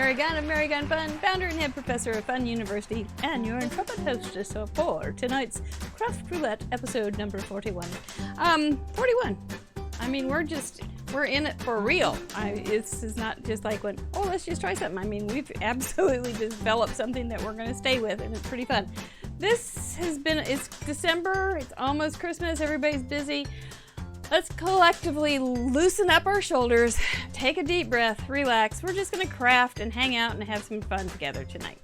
Mary Gunn of Mary Gunn Fun, founder and head professor of Fun University, and your intrepid hostess for tonight's Craft Roulette episode number 41. 41. I mean, we're in it for real. This is not just like let's just try something. I mean, we've absolutely developed something that we're going to stay with, and it's pretty fun. It's December, it's almost Christmas, everybody's busy. Let's collectively loosen up our shoulders, take a deep breath, relax. We're just going to craft and hang out and have some fun together tonight.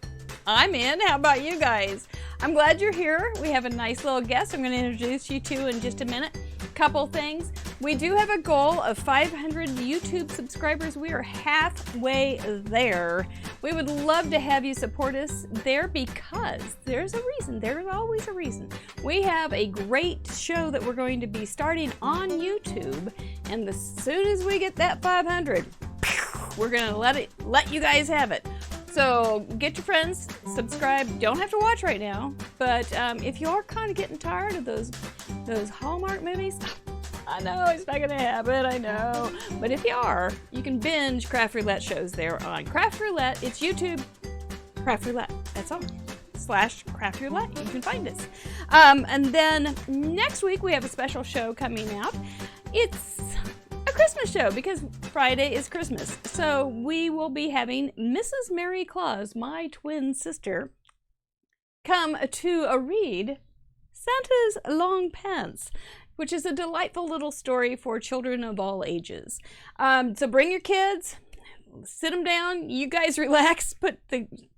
I'm in. How about you guys? I'm glad you're here. We have a nice little guest I'm going to introduce you to in just a minute. Couple things. We do have a goal of 500 YouTube subscribers. We are halfway there. We would love to have you support us there because there's a reason. There's always a reason. We have a great show that we're going to be starting on YouTube, and as soon as we get that 500, we're going to let you guys have it. So get your friends, subscribe. Don't have to watch right now, but if you are kind of getting tired of those Hallmark movies, I know it's not gonna happen, I know. But if you are, you can binge Craft Roulette shows there on Craft Roulette. It's YouTube, Craft Roulette. That's all. /Craft Roulette. You can find us. And then next week we have a special show coming out. It's a Christmas show because Friday is Christmas. So we will be having Mrs. Mary Claus, my twin sister, come to read Santa's Long Pants, which is a delightful little story for children of all ages. So bring your kids, sit them down, you guys relax,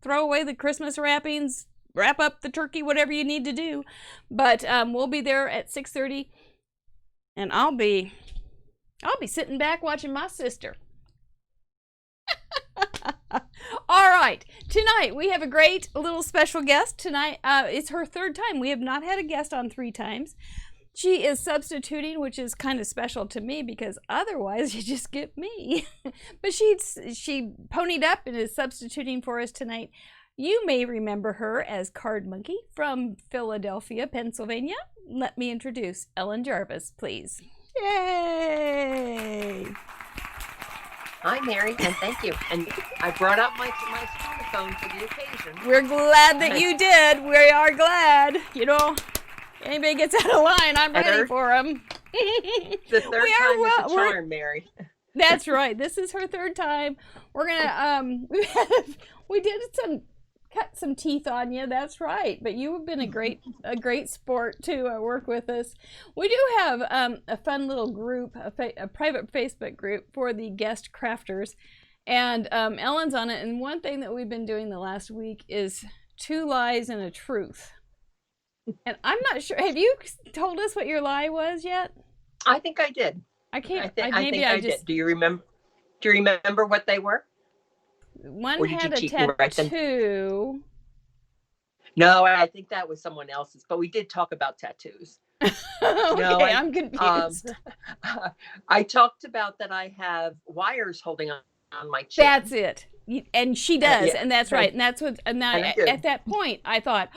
throw away the Christmas wrappings, wrap up the turkey, whatever you need to do. But we'll be there at 6:30, and I'll be sitting back watching my sister. All right, tonight we have a great little special guest. Tonight it's her third time. We have not had a guest on 3 times. She is substituting, which is kind of special to me because otherwise you just get me. But she ponied up and is substituting for us tonight. You may remember her as Card Monkey from Philadelphia, Pennsylvania. Let me introduce Ellen Jarvis, please. Yay! Hi, Mary, and thank you. And I brought up my phone for the occasion. We're glad that you did. We are glad. Anybody gets out of line, I'm ready for them. The third time is a charm, Mary. That's right. This is her third time. We're gonna we did cut some teeth on you. That's right. But you have been a great sport to work with us. We do have a fun little group, a private Facebook group for the guest crafters, and Ellen's on it. And one thing that we've been doing the last week is 2 lies and a truth. And I'm not sure. Have you told us what your lie was yet? I think I did. I can't. I did. Do you remember what they were? One had a tattoo. No, I think that was someone else's. But we did talk about tattoos. Okay, I'm confused. I talked about that I have wires holding on my chin. That's it. And she does, and that's right. And that's what. And at that point, I thought,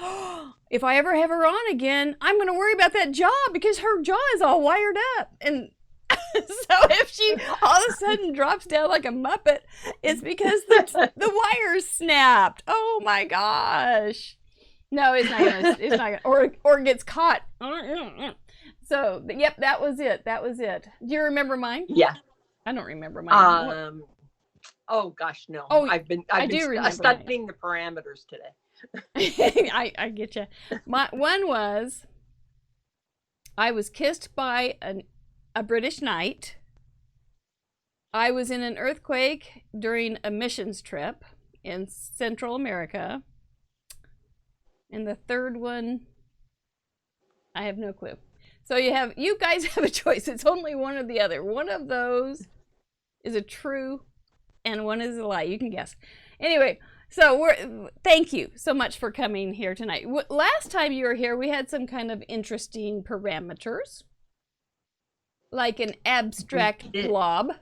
if I ever have her on again, I'm going to worry about that jaw because her jaw is all wired up. And so if she all of a sudden drops down like a Muppet, it's because the wires snapped. Oh my gosh! No, it's not gonna. It's not gonna. Or gets caught. So yep, that was it. Do you remember mine? Yeah. I don't remember mine. Oh gosh, no. Oh, I've been studying the parameters today. I get you. One was I was kissed by a British knight. I was in an earthquake during a missions trip in Central America. And the third one, I have no clue. So you guys have a choice. It's only one or the other. One of those is a true and one is a lie. You can guess. Anyway, so thank you so much for coming here tonight. Last time you were here, we had some kind of interesting parameters, like an abstract blob.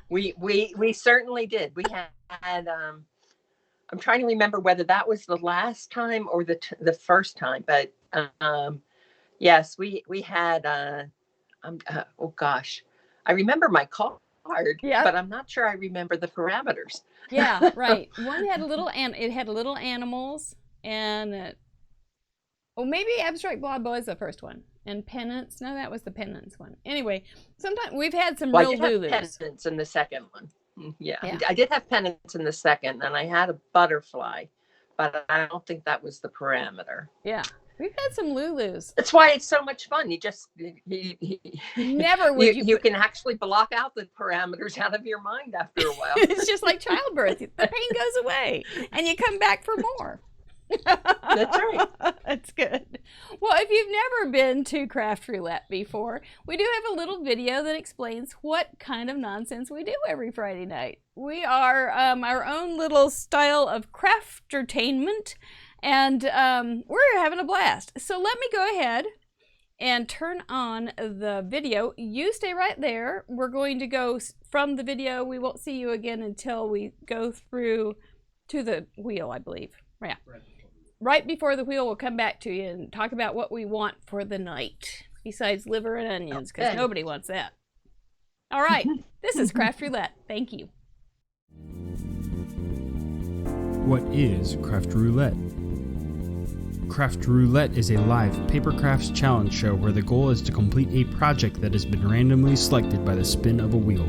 we certainly did. We had I'm trying to remember whether that was the last time or the first time, but yes, we had oh gosh, I remember my card, Yep. but I'm not sure I remember the parameters. Yeah, right. One had it had little animals, and maybe Abstract Blob was the first one. And Penance, no, that was the Penance one. Anyway, sometimes we've had some Well, I real did have Lulus. Penance in the second one. Yeah, Yeah. I did have Penance in the second, and I had a butterfly, but I don't think that was the parameter. Yeah, we've had some Lulus. That's why it's so much fun. You just Never would you can actually block out the parameters out of your mind after a while. It's just like childbirth. The pain goes away, and you come back for more. That's right. That's good. Well, if you've never been to Craft Roulette before, we do have a little video that explains what kind of nonsense we do every Friday night. We are our own little style of craftertainment, and we're having a blast. So let me go ahead and turn on the video. You stay right there. We're going to go from the video. We won't see you again until we go through to the wheel, I believe. Yeah. Right before the wheel, we'll come back to you and talk about what we want for the night, besides liver and onions, because nobody wants that. All right, this is Craft Roulette. Thank you. What is Craft Roulette? Craft Roulette is a live paper crafts challenge show where the goal is to complete a project that has been randomly selected by the spin of a wheel.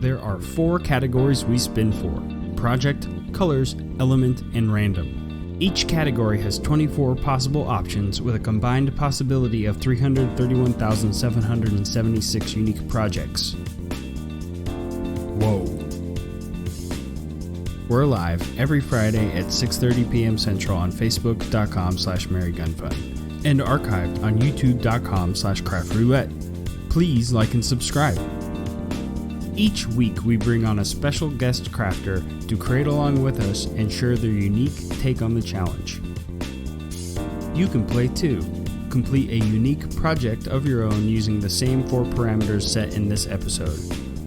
There are 4 categories we spin for: project, colors, element, and random. Each category has 24 possible options with a combined possibility of 331,776 unique projects. Whoa. We're live every Friday at 6:30 p.m. Central on Facebook.com/MerryGunFun and archived on YouTube.com/CraftRoulette. Please like and subscribe. Each week we bring on a special guest crafter to create along with us and share their unique take on the challenge. You can play too. Complete a unique project of your own using the same 4 parameters set in this episode.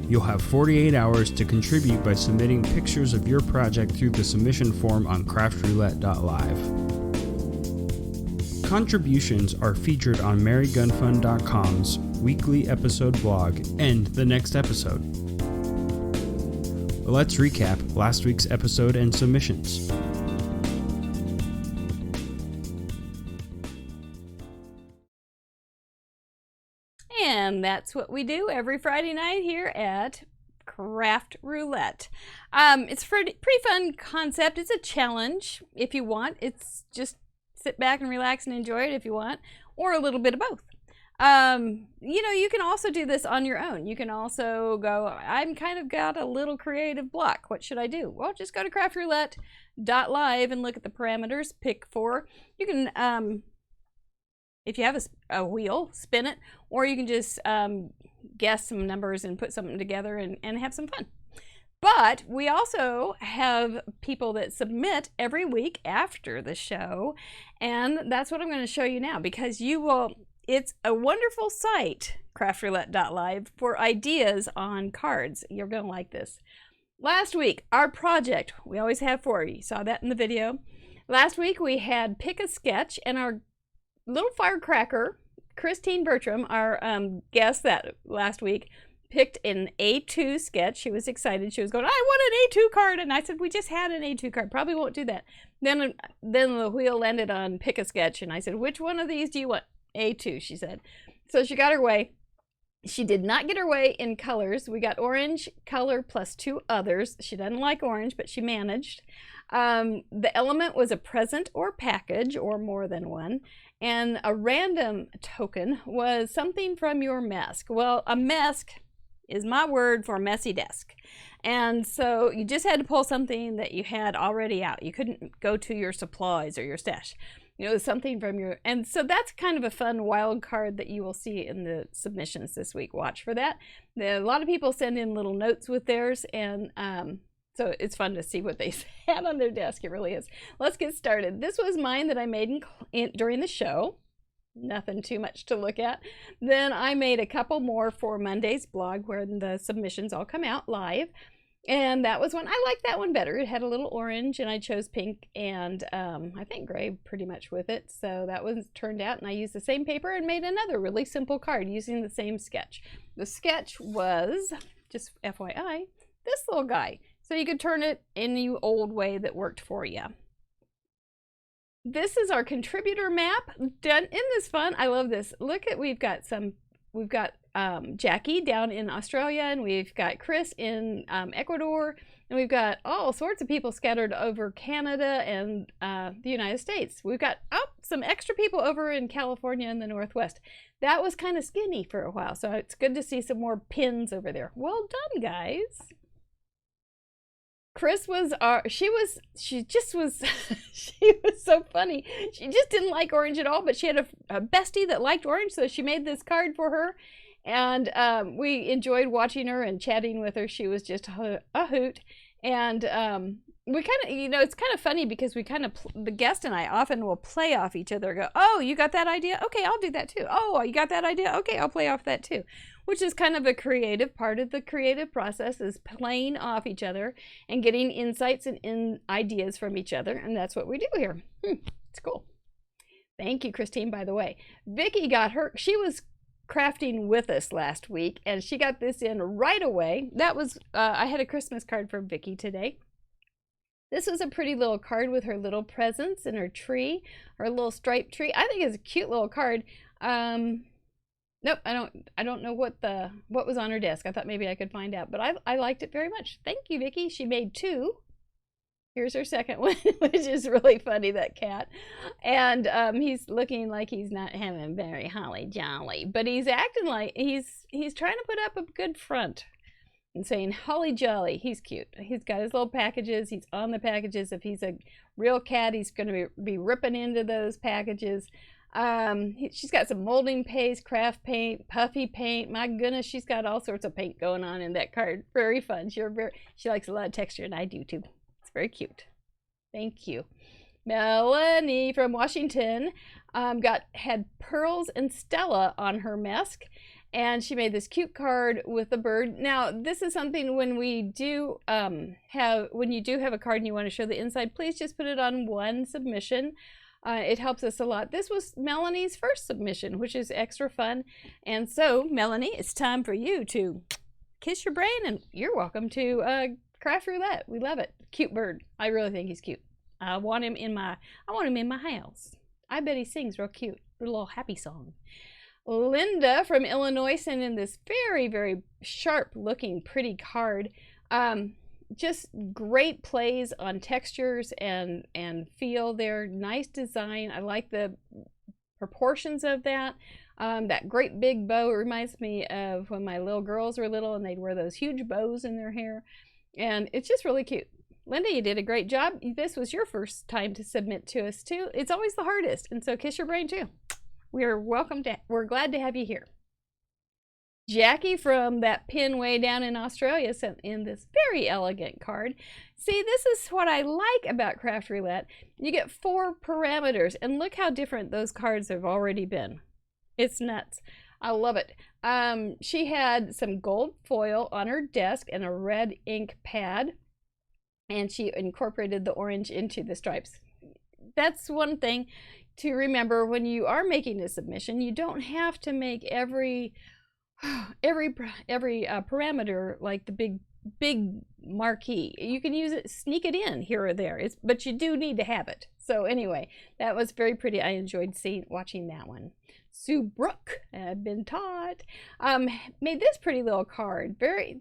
You'll have 48 hours to contribute by submitting pictures of your project through the submission form on craftroulette.live. Contributions are featured on MerryGunFun.com's weekly episode blog and the next episode. Let's recap last week's episode and submissions. And that's what we do every Friday night here at Craft Roulette. It's a pretty fun concept. It's a challenge if you want. It's just sit back and relax and enjoy it if you want, or a little bit of both. You can also do this on your own. You can also go, I'm kind of got a little creative block. What should I do? Well, just go to craftroulette.live and look at the parameters, pick 4. You can, if you have a wheel, spin it, or you can just guess some numbers and put something together and have some fun. But we also have people that submit every week after the show, and that's what I'm going to show you now, because it's a wonderful site, craftroulette.live, for ideas on cards. You're going to like this. Last week, our project, we always have 4. You saw that in the video. Last week, we had Pick a Sketch, and our little firecracker, Christine Bertram, our guest that last week, picked an A2 sketch. She was excited. She was going, I want an A2 card. And I said, we just had an A2 card. Probably won't do that. Then the wheel landed on Pick a Sketch. And I said, which one of these do you want? A2, she said. So she got her way. She did not get her way in colors. We got orange color plus 2 others. She doesn't like orange, but she managed. The element was a present or package, or more than one. And a random token was something from your mesk. Well, a mesk is my word for messy desk. And so you just had to pull something that you had already out. You couldn't go to your supplies or your stash. Something from your, and so that's kind of a fun wild card that you will see in the submissions this week. Watch for that. A lot of people send in little notes with theirs, and so it's fun to see what they had on their desk. It really is. Let's get started. This was mine that I made during the show. Nothing too much to look at. Then I made a couple more for Monday's blog where the submissions all come out live. And that was one, I liked that one better. It had a little orange, and I chose pink and I think gray pretty much with it. So that was turned out, and I used the same paper and made another really simple card using the same sketch. The sketch was, just FYI, this little guy. So you could turn it any old way that worked for you. This is our contributor map done. Isn't this fun? I love this. Look at, we've got Jackie down in Australia, and we've got Chris in Ecuador, and we've got all sorts of people scattered over Canada and the United States. We've got some extra people over in California in the Northwest. That was kind of skinny for a while, so it's good to see some more pins over there. Well done, guys. Chris was she was so funny. She just didn't like orange at all, but she had a bestie that liked orange, so she made this card for her. And we enjoyed watching her and chatting with her. She was just a hoot. And we kind of, you know, it's kind of funny because we kind of, the guest and I often will play off each other. Go, oh, you got that idea? Okay, I'll do that too. Oh, you got that idea? Okay, I'll play off that too. Which is kind of a creative part of the creative process, is playing off each other and getting insights and ideas from each other. And that's what we do here. It's cool. Thank you, Christine, by the way. Vicki got her, she was crafting with us last week, and she got this in right away. That was, I had a Christmas card from Vicki today. This was a pretty little card with her little presents and her tree, her little striped tree. I think it's a cute little card. Nope, I don't know what was on her desk. I thought maybe I could find out, but I liked it very much. Thank you, Vicki. She made two. Here's her second one, which is really funny, that cat. And he's looking like he's not having very holly jolly, but he's acting like he's trying to put up a good front and saying holly jolly. He's cute. He's got his little packages. He's on the packages. If he's a real cat, he's going to be ripping into those packages. She's got some molding paste, craft paint, puffy paint. My goodness, she's got all sorts of paint going on in that card. Very fun. She likes a lot of texture, and I do too. Very cute. Thank you. Melanie from Washington had pearls and Stella on her mask, and she made this cute card with a bird. Now, this is something when you do have a card and you want to show the inside, please just put it on one submission. It helps us a lot. This was Melanie's first submission, which is extra fun. And so, Melanie, it's time for you to kiss your brain, and you're welcome to Craft Roulette. We love it. Cute bird. I really think he's cute. I want him in my house. I bet he sings real cute. A little happy song. Linda from Illinois sent in this very, very sharp looking pretty card. Just great plays on textures and feel there. Nice design. I like the proportions of that. That great big bow reminds me of when my little girls were little and they'd wear those huge bows in their hair. And it's just really cute. Linda, you did a great job. This was your first time to submit to us too. It's always the hardest, and so kiss your brain too. We're glad to have you here. Jackie from that pin way down in Australia sent in this very elegant card. See, this is what I like about Craft Roulette. You get 4 parameters, and look how different those cards have already been. It's nuts. I love it. She had some gold foil on her desk and a red ink pad, and she incorporated the orange into the stripes. That's one thing to remember when you are making a submission. You don't have to make every parameter like the big marquee. You can use it, sneak it in here or there, but you do need to have it. So anyway, that was very pretty. I enjoyed watching that one. Sue Brooke had been taught, made this pretty little card. Very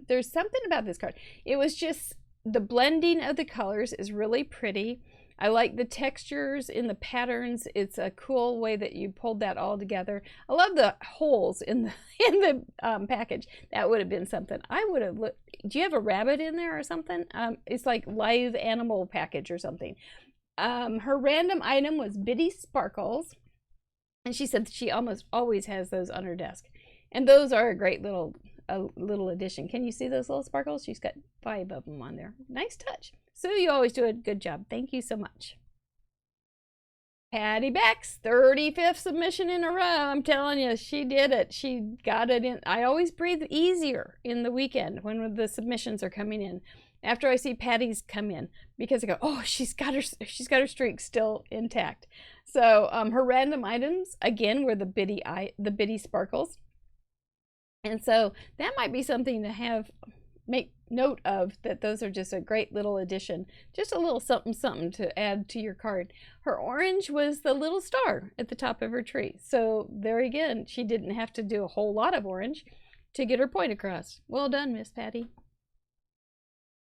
there's something about this card. It was just the blending of the colors is really pretty. I like the textures in the patterns. It's a cool way that you pulled that all together. I love the holes in the package. That would have been something. I would have looked. Do you have a rabbit in there or something? It's like live animal package or something. Her random item was Bitty Sparkles, and she said she almost always has those on her desk, and those are a great little addition. Can you see those little sparkles? She's got 5 of them on there. Nice touch. Sue, you always do a good job. Thank you so much. Patty Beck's 35th submission in a row. I'm telling you, she did it. She got it in. I always breathe easier in the weekend when the submissions are coming in after I see Patty's come in, because I go, oh, she's got her streak still intact. So her random items again were the bitty sparkles, and so that might be something to make note of, that those are just a great little addition, just a little something to add to your card. Her orange was the little star at the top of her tree, so there again, she didn't have to do a whole lot of orange to get her point across. Well done, Miss Patty.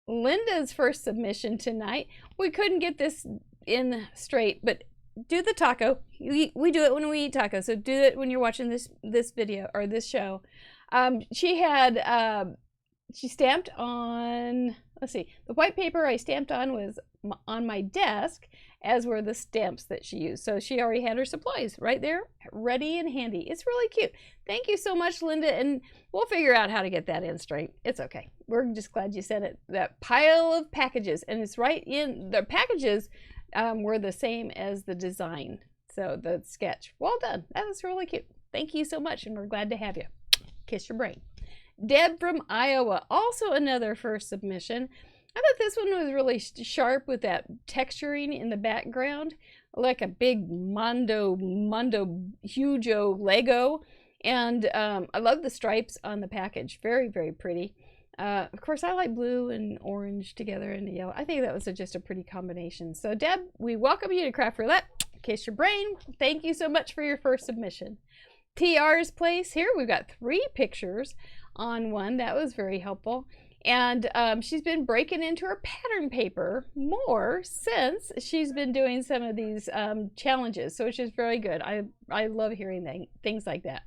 Linda's first submission tonight, we couldn't get this in straight, but do the taco. We do it when we eat tacos, so do it when you're watching this video or this show. She stamped on, let's see, the white paper I stamped on was on my desk, as were the stamps that she used. So she already had her supplies right there, ready and handy. It's really cute. Thank you so much, Linda, and we'll figure out how to get that in straight. It's okay. We're just glad you sent it. That pile of packages, and it's right in, the packages were the same as the design, so the sketch. Well done. That was really cute. Thank you so much, and we're glad to have you. Kiss your brain. Deb from Iowa, also another first submission. I thought this one was really sharp with that texturing in the background, like a big Mondo Hugo Lego. And I love the stripes on the package. Very, very pretty. Of course, I like blue and orange together and yellow. I think that was just a pretty combination. So Deb, we welcome you to Craft Roulette. Kiss your brain. Thank you so much for your first submission. TR's place here, we've got 3 pictures on one. That was very helpful. And she's been breaking into her pattern paper more since she's been doing some of these challenges, so which is very good. I love hearing things like that.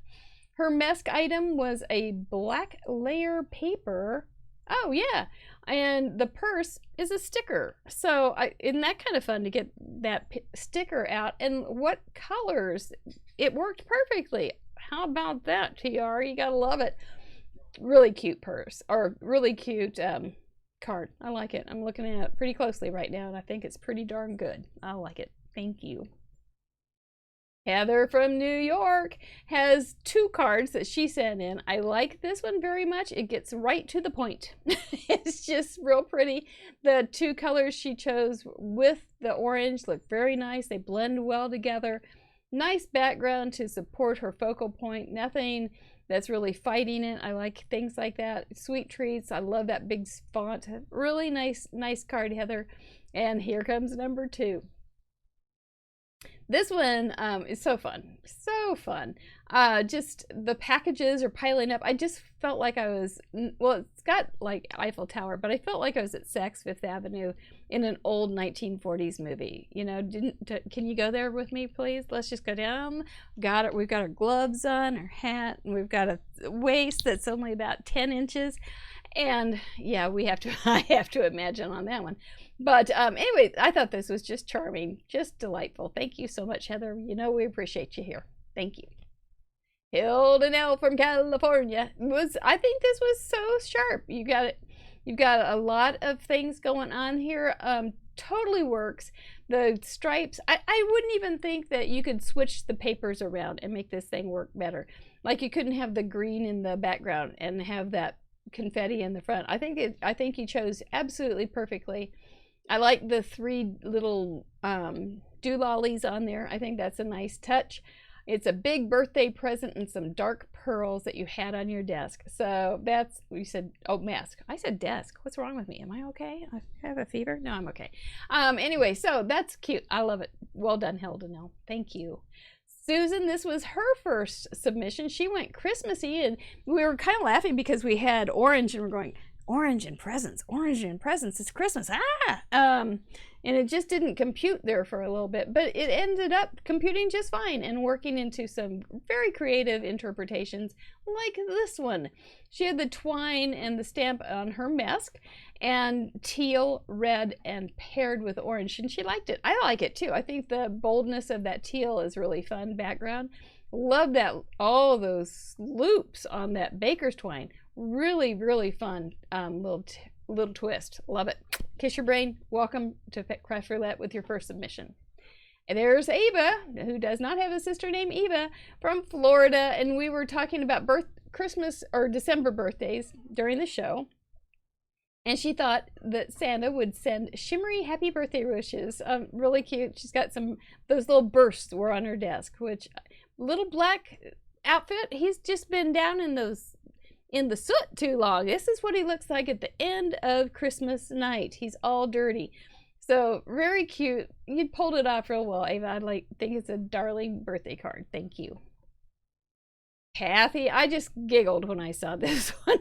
Her mesk item was a black layer paper. Oh yeah, and the purse is a sticker. So isn't that kind of fun to get that sticker out? And what colors? It worked perfectly. How about that, TR? You gotta love it. Really cute purse, or really cute card. I like it. I'm looking at it pretty closely right now, and I think it's pretty darn good. I like it. Thank you. Heather from New York has 2 cards that she sent in. I like this one very much. It gets right to the point. It's just real pretty. The 2 colors she chose with the orange look very nice. They blend well together. Nice background to support her focal point. Nothing that's really fighting it. I like things like that. Sweet treats. I love that big font. Really nice card, Heather. And here comes number 2. This one is so fun. So fun. Just the packages are piling up. I just felt like I was, well, it's got like Eiffel Tower, but I felt like I was at Saks Fifth Avenue in an old 1940s movie. You know, can you go there with me, please? Let's just go down. Got it. We've got our gloves on, our hat, and we've got a waist that's only about 10 inches. And yeah, I have to imagine on that one. But anyway, I thought this was just charming, just delightful. Thank you so much, Heather. You know we appreciate you here. Thank you. Hilda Nell from California. I think this was so sharp. You've got a lot of things going on here. Totally works. The stripes, I wouldn't even think that you could switch the papers around and make this thing work better. Like you couldn't have the green in the background and have that confetti in the front. I think you chose absolutely perfectly. I like the 3 little doolollies on there. I think that's a nice touch. It's a big birthday present and some dark pearls that you had on your desk. So that's, you said, oh, mask. I said desk. What's wrong with me? Am I okay? I have a fever? No, I'm okay. Anyway, so that's cute. I love it. Well done, Hilda Nell. Thank you. Susan, this was her first submission. She went Christmassy, and we were kind of laughing because we had orange, and we're going, orange and presents, it's Christmas, and it just didn't compute there for a little bit, but it ended up computing just fine and working into some very creative interpretations like this one. She had the twine and the stamp on her mask, and teal, red, and paired with orange, and she liked it. I like it too. I think the boldness of that teal is really fun background. Love that, all those loops on that baker's twine. Really, really fun little twist. Love it. Kiss your brain. Welcome to Craft Roulette with your first submission. And there's Ava, who does not have a sister named Eva, from Florida, and we were talking about Christmas or December birthdays during the show. And she thought that Santa would send shimmery happy birthday wishes. Really cute. She's got those little bursts were on her desk, which little black outfit, he's just been down in the soot too long. This is what he looks like at the end of Christmas night. He's all dirty. So very cute. You pulled it off real well, Ava. I think it's a darling birthday card. Thank you. Kathy, I just giggled when I saw this one.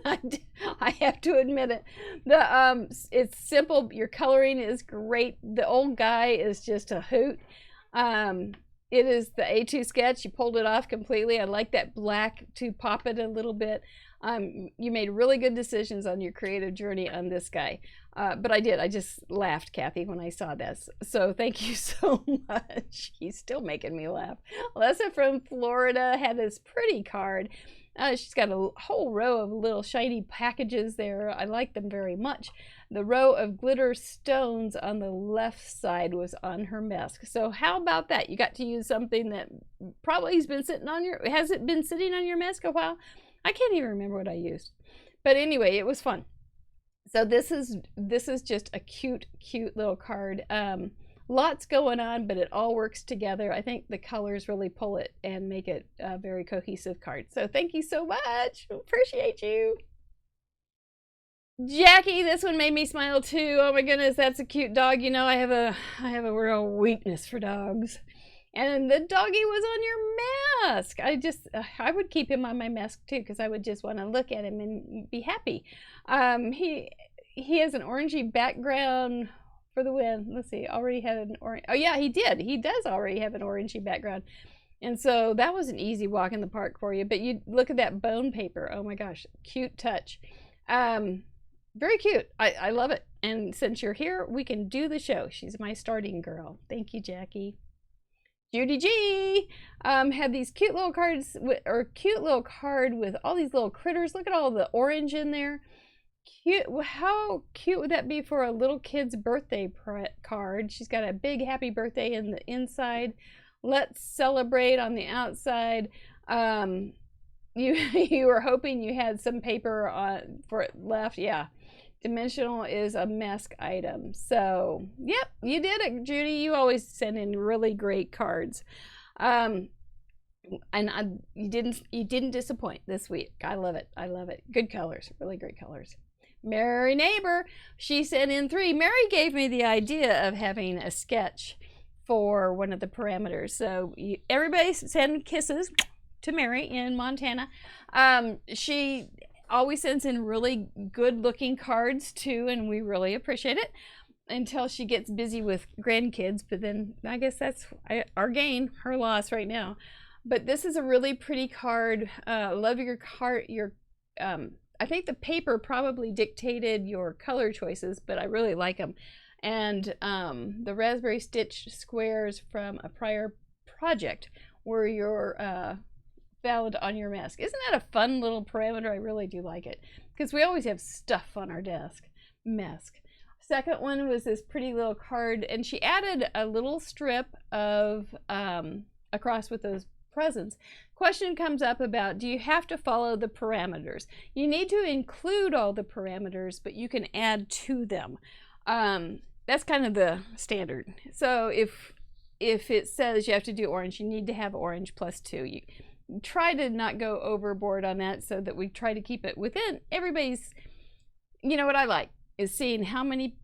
I have to admit it. It's simple. Your coloring is great. The old guy is just a hoot. It is the A2 sketch. You pulled it off completely. I like that black to pop it a little bit. You made really good decisions on your creative journey on this guy. But I did. I just laughed, Kathy, when I saw this. So thank you so much. He's still making me laugh. Lessa from Florida had this pretty card. She's got a whole row of little shiny packages there. I like them very much. The row of glitter stones on the left side was on her mask. So how about that? You got to use something that probably has it been sitting on your mask a while? I can't even remember what I used. But anyway, it was fun. So this is just a cute little card. Lots going on, but it all works together. I think the colors really pull it and make it a very cohesive card. So thank you so much. Appreciate you. Jackie, this one made me smile too. Oh my goodness, that's a cute dog. You know, I have a real weakness for dogs. And the doggy was on your mask. I would keep him on my mask too, because I would just want to look at him and be happy. He has an orangey background for the win. Let's see, already had an orange. Oh yeah, he did. He does already have an orangey background. And so that was an easy walk in the park for you. But you look at that bone paper. Oh my gosh, cute touch. Very cute. I love it. And since you're here, we can do the show. She's my starting girl. Thank you, Jackie. Judy G had these cute little cards, cute little card with all these little critters. Look at all the orange in there. Cute. How cute would that be for a little kid's birthday card? She's got a big happy birthday in the inside. Let's celebrate on the outside. You were hoping you had some paper for it left. Yeah. Dimensional is a mask item. So, yep, you did it, Judy. You always send in really great cards. And you didn't disappoint this week. I love it. I love it. Good colors, really great colors. Mary Neighbor, she sent in 3. Mary gave me the idea of having a sketch for one of the parameters. So everybody send kisses to Mary in Montana. She always sends in really good looking cards too, and we really appreciate it until she gets busy with grandkids. But then I guess that's our gain, her loss right now. But this is a really pretty card. Love your card. I think the paper probably dictated your color choices, but I really like them. And the raspberry stitch squares from a prior project were your valid on your mask. Isn't that a fun little parameter? I really do like it because we always have stuff on our mask. Second one was this pretty little card, and she added a little strip of across with those presents. Question comes up about, do you have to follow the parameters? You need to include all the parameters, but you can add to them. That's kind of the standard. So if it says you have to do orange, you need to have orange +2. You try to not go overboard on that, so that we try to keep it within everybody's. You know what I like is seeing how many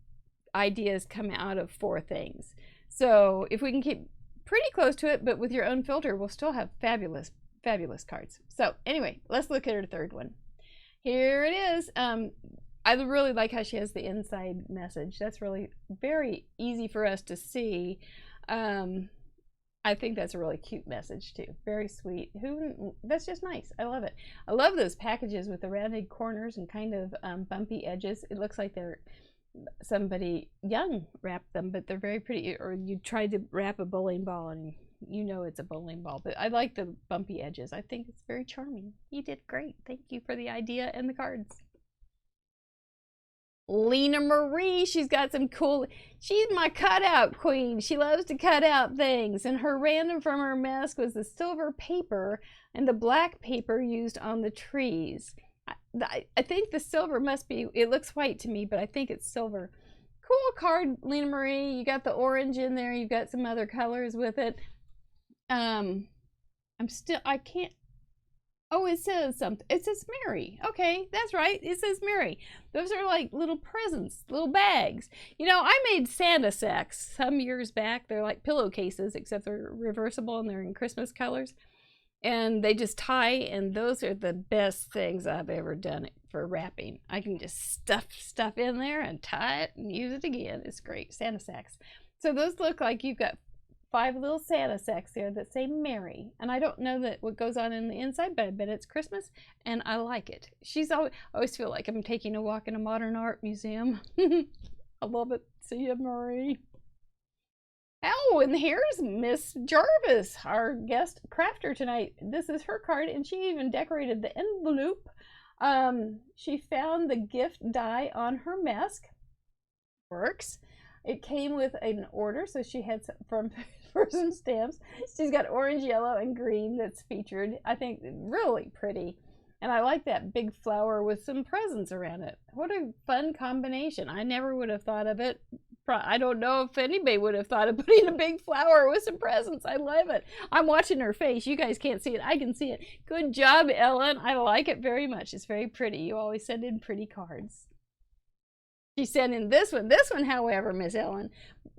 ideas come out of 4 things. So if we can keep pretty close to it, but with your own filter, we'll still have fabulous cards. So anyway, let's look at her third one. Here it is. I really like how she has the inside message. That's really very easy for us to see. I think that's a really cute message too. Very sweet. That's just nice. I love it. I love those packages with the rounded corners and kind of bumpy edges. It looks like they're somebody young wrapped them, but they're very pretty. Or you tried to wrap a bowling ball and you know it's a bowling ball. But I like the bumpy edges. I think it's very charming. You did great. Thank you for the idea and the cards. Lena Marie, she's got some cool, she's my cutout queen. She loves to cut out things. And her random from her mask was the silver paper and the black paper used on the trees. I think the silver must be, it looks white to me, but I think it's silver. Cool card, Lena Marie. You got the orange in there. You've got some other colors with it. I can't, oh, it says something. It says Mary. Okay, that's right. It says Mary. Those are like little presents, little bags. You know, I made Santa sacks some years back. They're like pillowcases, except they're reversible and they're in Christmas colors. And they just tie, and those are the best things I've ever done for wrapping. I can just stuff stuff in there and tie it and use it again. It's great. Santa sacks. So those look like you've got 5 little Santa sacks there that say Mary. And I don't know that what goes on in the inside, but I bet it's Christmas, and I like it. She's always, I always feel like I'm taking a walk in a modern art museum. I love it. See you, Marie. Oh, and here's Miss Jarvis, our guest crafter tonight. This is her card, and she even decorated the envelope. She found the gift die on her mask. Works. It came with an order, so she had some from some stamps. She's got orange, yellow, and green that's featured. I think really pretty. And I like that big flower with some presents around it. What a fun combination. I never would have thought of it. I don't know if anybody would have thought of putting a big flower with some presents. I love it. I'm watching her face. You guys can't see it. I can see it. Good job, Ellen. I like it very much. It's very pretty. You always send in pretty cards. She sent in this one. This one, however, Miss Ellen,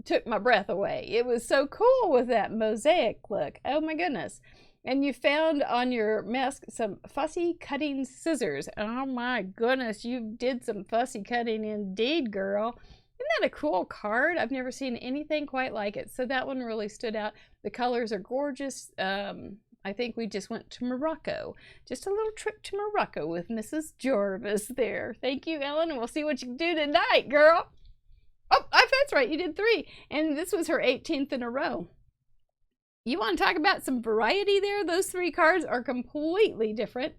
took my breath away. It was so cool with that mosaic look. Oh my goodness. And you found on your mask some fussy cutting scissors. Oh my goodness, you did some fussy cutting indeed, girl. Isn't that a cool card? I've never seen anything quite like it. So that one really stood out. The colors are gorgeous. I think we just went to Morocco. Just a little trip to Morocco with Mrs. Jarvis there. Thank you, Ellen, and we'll see what you can do tonight, girl. Oh, that's right. You did 3. And this was her 18th in a row. You want to talk about some variety there? Those 3 cards are completely different.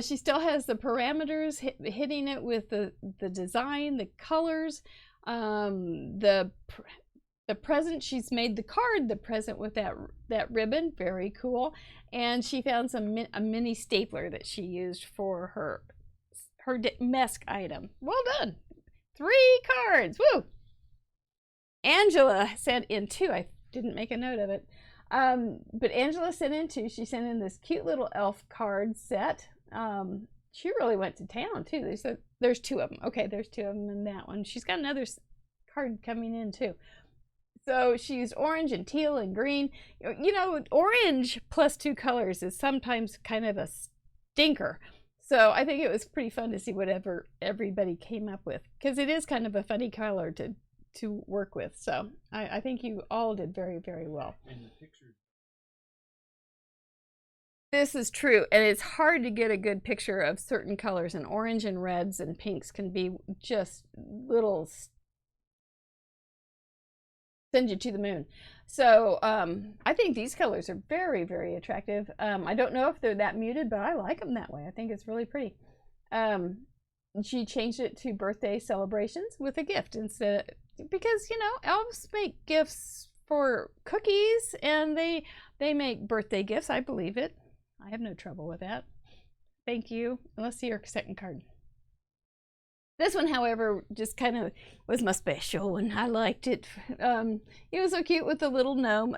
She still has the parameters hitting it with the design, the colors, the present. She's made the card the present with that ribbon. Very cool. And she found a mini stapler that she used for her mask item. Well done. 3 cards. Woo! Angela sent in 2. I didn't make a note of it. But Angela sent in 2. She sent in this cute little elf card set. She really went to town too. There's 2 of them. Okay, there's 2 of them in that one. She's got another card coming in too. So she used orange and teal and green. You know, orange plus 2 colors is sometimes kind of a stinker. So I think it was pretty fun to see whatever everybody came up with, because it is kind of a funny color to work with. So I think you all did very, very well. And the picture. This is true, and it's hard to get a good picture of certain colors, and orange and reds and pinks can be just little send you to the moon. So I think these colors are very, very attractive. I don't know if they're that muted, but I like them that way. I think it's really pretty. She changed it to birthday celebrations with a gift instead, because you know elves make gifts for cookies, and they make birthday gifts. I believe it. I have no trouble with that. Thank you. Let's see your second card. This one, however, just kind of was my special one. I liked it. It was so cute with the little gnome.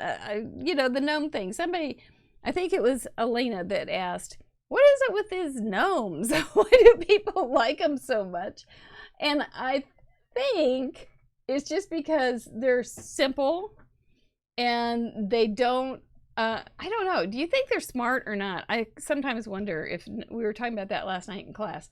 You know, the gnome thing. Somebody, I think it was Elena, that asked, what is it with these gnomes? Why do people like them so much? And I think it's just because they're simple and they don't, I don't know. Do you think they're smart or not? I sometimes wonder if, we were talking about that last night in class.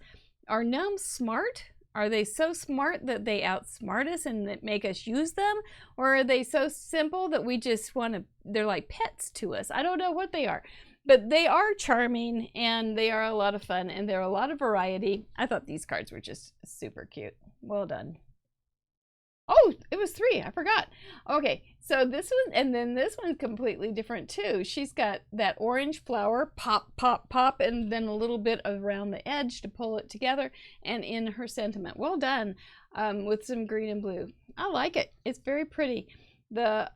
Are gnomes smart? Are they so smart that they outsmart us and that make us use them? Or are they so simple that we just want to, they're like pets to us? I don't know what they are. But they are charming, and they are a lot of fun, and they're a lot of variety. I thought these cards were just super cute. Well done. Oh, it was 3. I forgot. Okay, so this one, and then this one's completely different too. She's got that orange flower, pop, pop, pop, and then a little bit around the edge to pull it together, and in her sentiment. Well done, with some green and blue. I like it. It's very pretty. The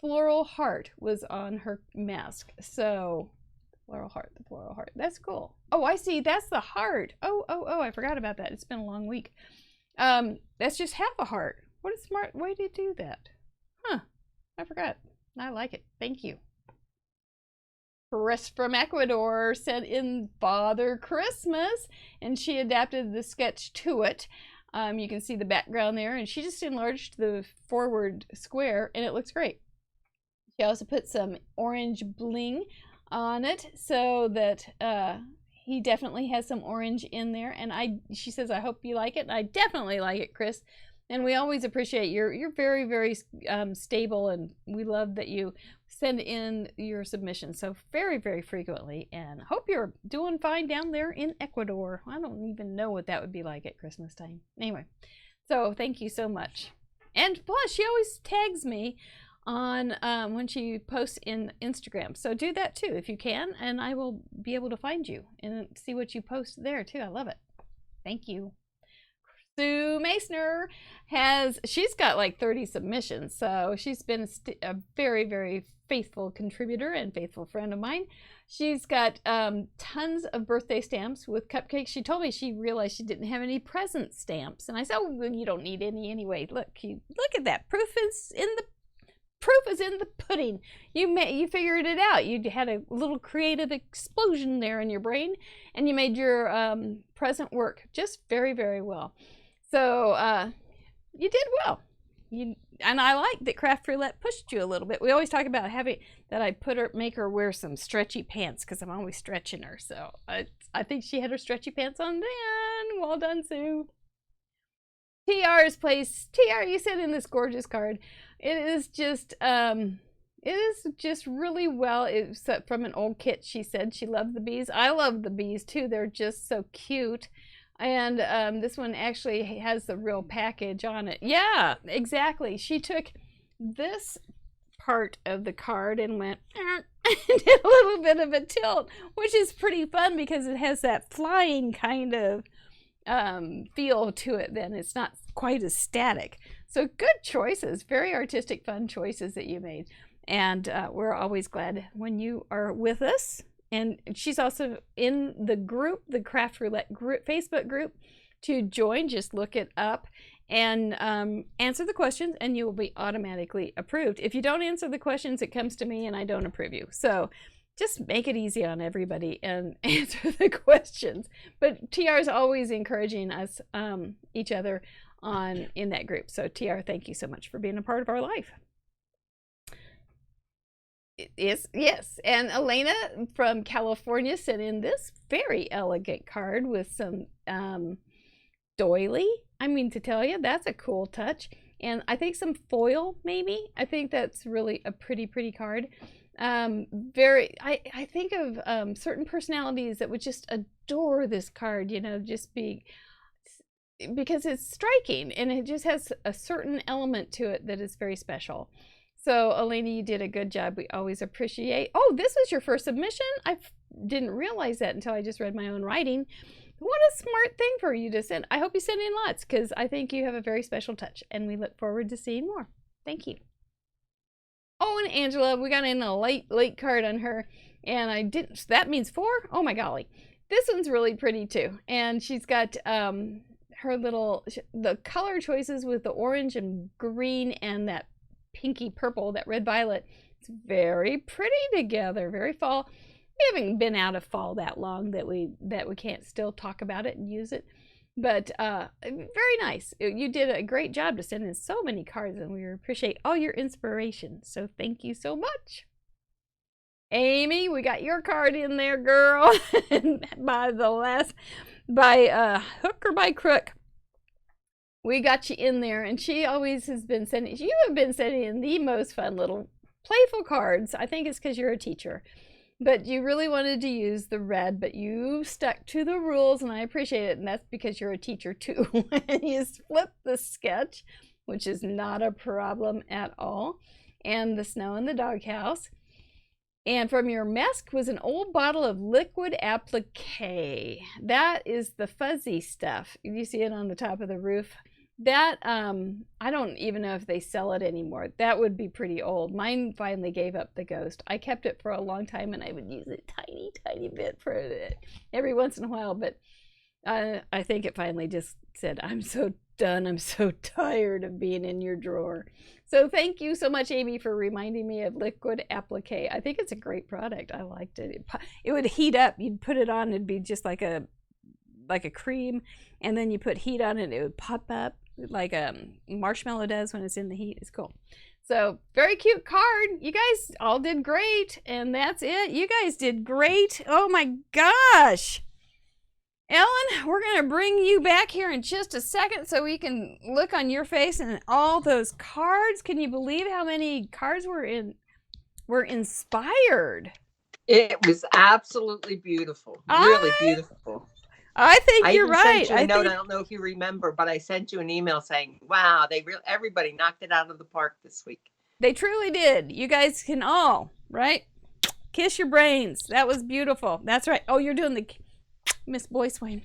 floral heart was on her mask, so the floral heart. That's cool. Oh, I see. That's the heart. Oh, I forgot about that. It's been a long week. That's just half a heart. What a smart way to do that. Huh. I forgot. I like it. Thank you. Chris from Ecuador sent in Father Christmas, and she adapted the sketch to it. You can see the background there, and she just enlarged the forward square, and it looks great. She also put some orange bling on it so that he definitely has some orange in there, and she says, I hope you like it, and I definitely like it, Chris. And we always appreciate you're very, very stable, and we love that you send in your submissions so very, very frequently, and hope you're doing fine down there in Ecuador. I don't even know what that would be like at Christmas time. Anyway, so thank you so much. And plus, she always tags me on when she posts in Instagram, so do that too if you can, and I will be able to find you and see what you post there too. I love it. Thank you. Sue Masner she's got like 30 submissions, so she's been a very, very faithful contributor and faithful friend of mine. She's got tons of birthday stamps with cupcakes. She told me she realized she didn't have any present stamps, and I said, oh, well, you don't need any anyway. Look at that. Proof is in the pudding. You figured it out. You had a little creative explosion there in your brain, and you made your present work just very, very well. So you did well. And I like that Craft Roulette pushed you a little bit. We always talk about make her wear some stretchy pants because I'm always stretching her. So I think she had her stretchy pants on then. Well done, Sue. TR's place. TR, you sent in this gorgeous card. It is just really well. It's from an old kit. She said she loved the bees. I love the bees too. They're just so cute. And this one actually has the real package on it. Yeah, exactly. She took this part of the card and went and did a little bit of a tilt, which is pretty fun because it has that flying kind of feel to it. Then it's not quite as static. So good choices, very artistic, fun choices that you made. And we're always glad when you are with us. And she's also in the group, the Craft Roulette group, Facebook group. To join, just look it up and answer the questions, and you will be automatically approved. If you don't answer the questions, it comes to me and I don't approve you. So just make it easy on everybody and answer the questions. But TR is always encouraging us, each other, in that group. So TR, thank you so much for being a part of our life. Yes, and Elena from California sent in this very elegant card with some doily. I mean, to tell you, that's a cool touch. And I think some foil, maybe. I think that's really a pretty card. I think of certain personalities that would just adore this card, because it's striking and it just has a certain element to it that is very special. So, Elena, you did a good job. We always appreciate. Oh, this was your first submission? I didn't realize that until I just read my own writing. What a smart thing for you to send. I hope you send in lots because I think you have a very special touch, and we look forward to seeing more. Thank you. Oh, and Angela, we got in a late card on her, and I didn't. That means 4? Oh, my golly. This one's really pretty, too. And she's got her the color choices with the orange and green and that pinky purple, that red violet. It's very pretty together, very fall. We haven't been out of fall that long that we can't still talk about it and use it, but very nice. You did a great job to send in so many cards, and we appreciate all your inspiration, so thank you so much. Amy, we got your card in there, girl. by hook or by crook, we got you in there, and she always has been sending. You have been sending in the most fun little playful cards. I think it's because you're a teacher, but you really wanted to use the red, but you stuck to the rules, and I appreciate it. And that's because you're a teacher too. And you split the sketch which is not a problem at all, and the snow in the doghouse. And from your mask was an old bottle of liquid applique. That is the fuzzy stuff. You see it on the top of the roof. That, I don't even know if they sell it anymore. That would be pretty old. Mine finally gave up the ghost. I kept it for a long time, and I would use it tiny bit for it every once in a while. But I think it finally just said, I'm so done. I'm so tired of being in your drawer. So thank you so much, Amy, for reminding me of liquid applique. I think it's a great product. I liked it. It would heat up. You'd put it on. It'd be just like a cream, and then you put heat on it. It would pop up like a marshmallow does when it's in the heat. It's cool. So very cute card. You guys all did great, and that's it. You guys did great. Oh my gosh. Ellen, we're going to bring you back here in just a second so we can look on your face and all those cards. Can you believe how many cards were inspired? It was absolutely beautiful. Really beautiful. I think you're right. I don't know if you remember, but I sent you an email saying, wow, everybody knocked it out of the park this week. They truly did. You guys can all, right? Kiss your brains. That was beautiful. That's right. Oh, you're doing the Miss Boyce-Wayne.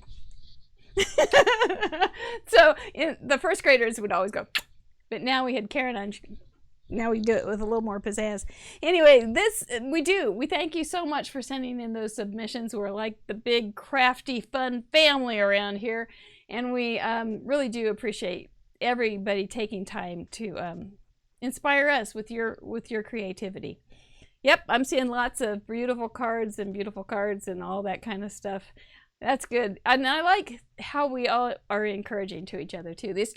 So the first graders would always go, but now we had Karen on. Now we do it with a little more pizzazz. Anyway, we thank you so much for sending in those submissions. We're like the big, crafty, fun family around here. And we really do appreciate everybody taking time to inspire us with your creativity. Yep, I'm seeing lots of beautiful cards and all that kind of stuff. That's good. And I like how we all are encouraging to each other, too. This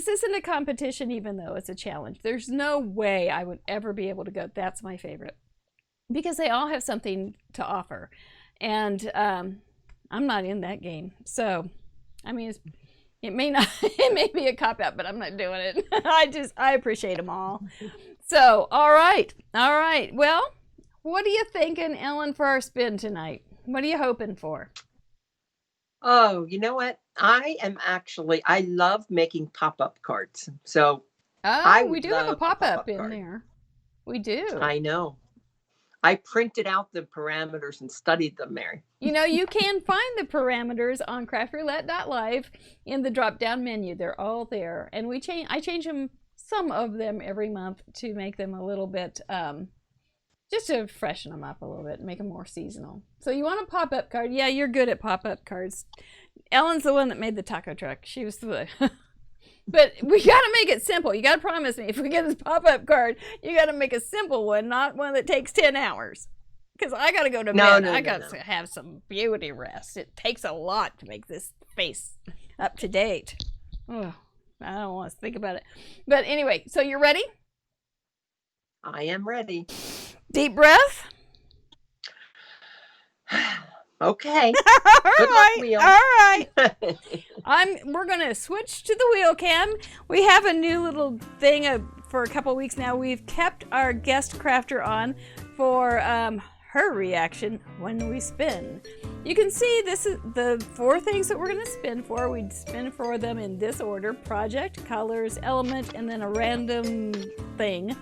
isn't a competition, even though it's a challenge. There's no way I would ever be able to go, that's my favorite. Because they all have something to offer. And I'm not in that game. So, I mean, it may be a cop-out, but I'm not doing it. I appreciate them all. So, all right. Well, what are you thinking, Ellen, for our spin tonight? What are you hoping for? Oh, you know what? I love making pop-up cards. So we do have a pop-up in there. We do. I know. I printed out the parameters and studied them, Mary. You know, you can find the parameters on craftroulette.live in the drop-down menu. They're all there. And I change some of them every month to make them a little bit, just to freshen them up a little bit and make them more seasonal. So you want a pop-up card? Yeah, you're good at pop-up cards. Ellen's the one that made the taco truck. She was the... But we got to make it simple. You got to promise me if we get this pop-up card, you got to make a simple one, not one that takes 10 hours. Because I got to go to bed. I got to have some beauty rest. It takes a lot to make this face up to date. Oh, I don't want to think about it. But anyway, so you're ready? I am ready. Deep breath. Okay. All right. We're gonna switch to the wheel cam. We have a new little thing for a couple weeks now. We've kept our guest crafter on for her reaction when we spin. You can see this is the 4 things that we're gonna spin for. We'd spin for them in this order: project, colors, element, and then a random thing.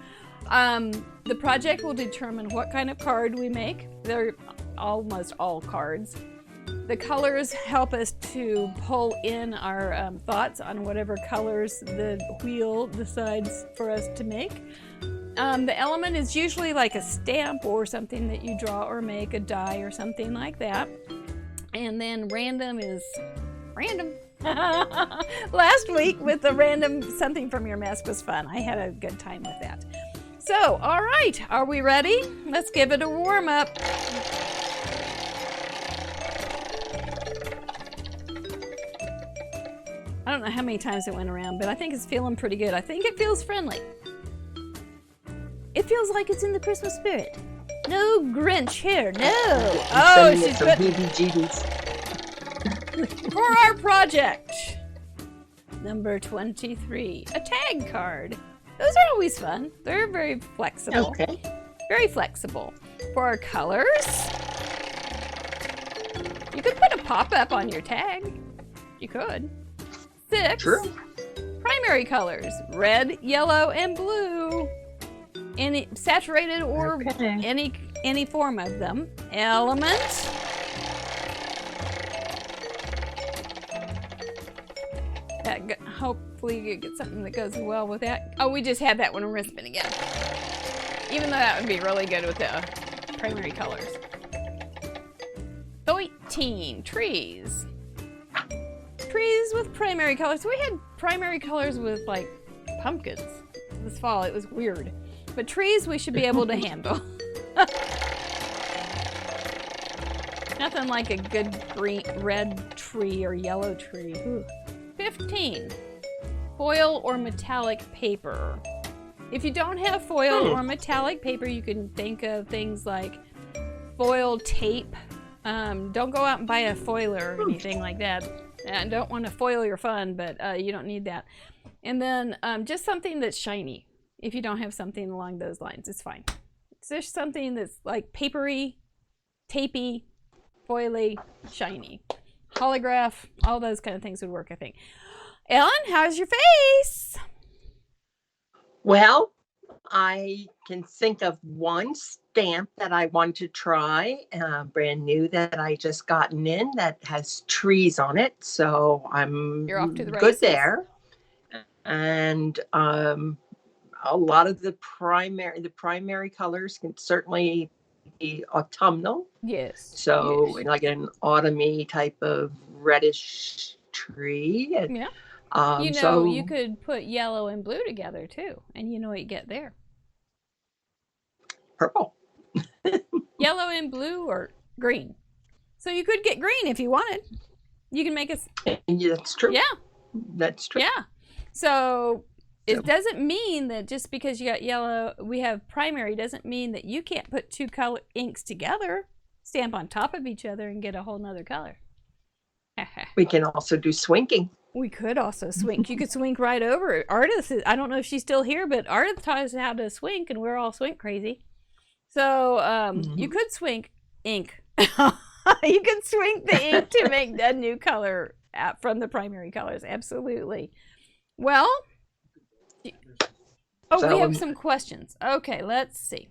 The project will determine what kind of card we make. They're almost all cards. The colors help us to pull in our thoughts on whatever colors the wheel decides for us to make. The element is usually like a stamp or something that you draw or make, a die or something like that. And then random is random. Last week with the random something from your mask was fun. I had a good time with that. So, all right, are we ready? Let's give it a warm up. I don't know how many times it went around, but I think it's feeling pretty good. I think it feels friendly. It feels like it's in the Christmas spirit. No Grinch here, no. Oh, she's put for our project. Number 23, a tag card. Those are always fun. They're very flexible. Okay. Very flexible. For our colors, you could put a pop-up on your tag. You could. 6. True. primary colors, red, yellow, and blue. Any saturated or any form of them. Element. Hopefully you get something that goes well with that. Oh, we just had that one. We're gonna spin again. Even though that would be really good with the primary colors. 13, trees. Trees with primary colors. We had primary colors with like pumpkins this fall. It was weird. But trees we should be able to handle. Nothing like a good green, red tree or yellow tree. Ooh. 15, foil or metallic paper. If you don't have foil or metallic paper, you can think of things like foil tape. Don't go out and buy a foiler or anything like that. And don't want to foil your fun, but you don't need that. And then just something that's shiny. If you don't have something along those lines, it's fine. It's just something that's like papery, tapey, foily, shiny. Holograph, all those kind of things would work, I think. Ellen, how's your face? Well, I can think of one stamp that I want to try, brand new that I just gotten in that has trees on it. So You're off to the good races. there. And a lot of the primary colors can certainly be autumnal. Yes. So yes. like an autumny type of reddish tree. Yeah. You know, so you could put yellow and blue together too, and you know what you get there. Purple. Yellow and blue or green. So you could get green if you wanted. You can make it. Yeah, that's true. Yeah. That's true. Yeah. So it doesn't mean that just because you got yellow, we have primary, doesn't mean that you can't put two color inks together, stamp on top of each other, and get a whole nother color. We can also do swinking. We could also swink. You could swink right over it. Ardith, I don't know if she's still here, but Ardith taught us how to swink, and we're all swink crazy. So you could swink ink. You could swink the ink to make a new color from the primary colors. Absolutely. Well, we have some questions. Okay, let's see.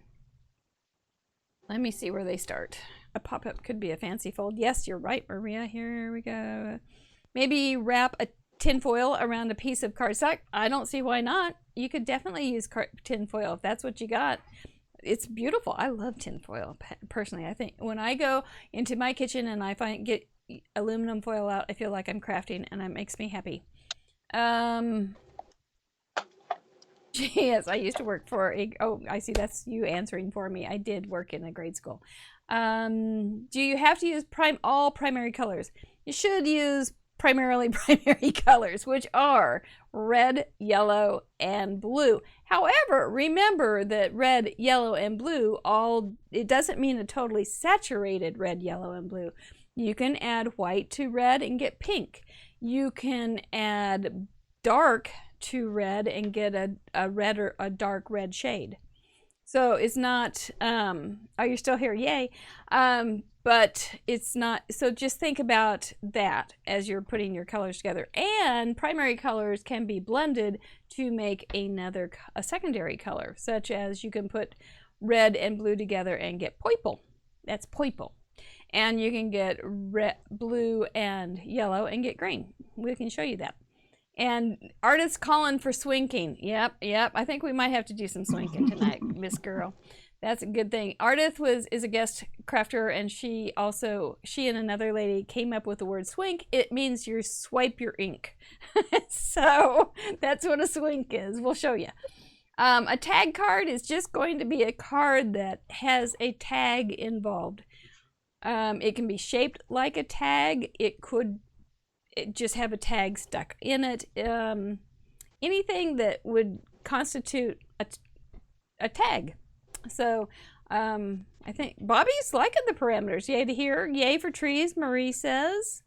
Let me see where they start. A pop-up could be a fancy fold. Yes, you're right, Maria. Here we go. Maybe wrap a tin foil around a piece of cardstock. I don't see why not. You could definitely use tin foil if that's what you got. It's beautiful. I love tin foil personally. I think when I go into my kitchen and I get aluminum foil out, I feel like I'm crafting, and it makes me happy. Yes, I used to work for I see that's you answering for me. I did work in a grade school. Do you have to use all primary colors? You should use primarily primary colors, which are red, yellow, and blue. However, remember that red, yellow, and blue, it doesn't mean a totally saturated red, yellow, and blue. You can add white to red and get pink. You can add dark to red and get a red or a dark red shade. So it's not, are you still here? Yay. But it's not, so just think about that as you're putting your colors together. And primary colors can be blended to make a secondary color, such as you can put red and blue together and get purple. That's purple. And you can get red, blue, and yellow and get green. We can show you that. And artists calling for swinking. Yep. I think we might have to do some swinking tonight, Miss Girl. That's a good thing. Ardith is a guest crafter, and she and another lady came up with the word swink. It means you swipe your ink. So that's what a swink is. We'll show you. A tag card is just going to be a card that has a tag involved. It can be shaped like a tag. It could just have a tag stuck in it. Anything that would constitute a tag. So I think Bobby's liking the parameters. Yay to hear. Yay for trees, Marie says.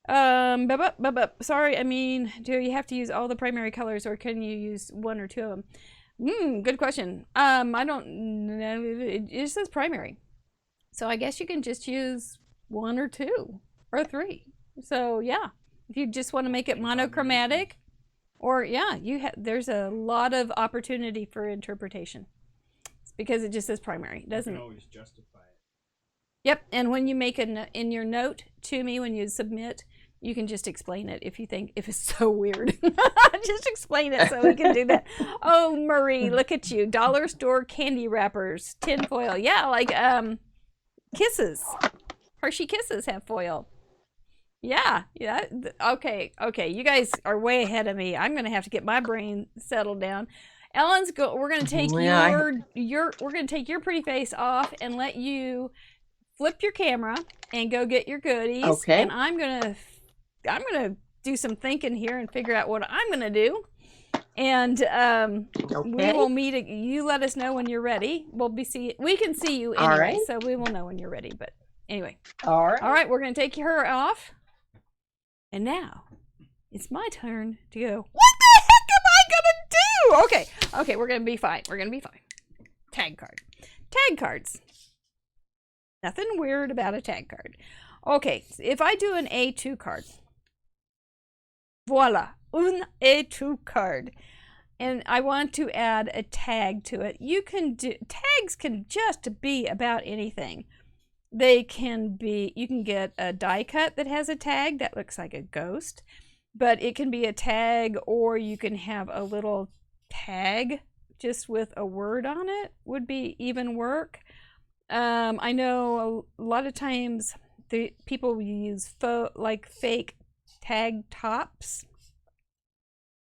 Sorry, I mean, do you have to use all the primary colors, or can you use one or two of them? Good question. I don't know. It just says primary. So I guess you can just use one or two or three. So yeah, if you just want to make it monochromatic, Or yeah, there's a lot of opportunity for interpretation. It's because it just says primary. It doesn't. You can always justify it. Yep, and when you make in your note to me when you submit, you can just explain it if it's so weird. Just explain it so we can do that. Oh, Marie, look at you. Dollar store candy wrappers, tin foil. Yeah, like Kisses. Hershey Kisses have foil. Yeah. Okay. You guys are way ahead of me. I'm gonna have to get my brain settled down. We're gonna take we're gonna take your pretty face off and let you flip your camera and go get your goodies. Okay. And I'm gonna do some thinking here and figure out what I'm gonna do. And we will meet. You let us know when you're ready. We can see you anyway, right. So we will know when you're ready. But anyway, all right. We're gonna take her off. And now it's my turn to go. What the heck am I gonna do? Okay, we're gonna be fine. Tag card. Tag cards. Nothing weird about a tag card. Okay, so if I do an A2 card, voila, un A2 card, and I want to add a tag to it. Tags can just be about anything. You can get a die cut that has a tag that looks like a ghost, but it can be a tag, or you can have a little tag just with a word on it would be even work. I know a lot of times the people use fake tag tops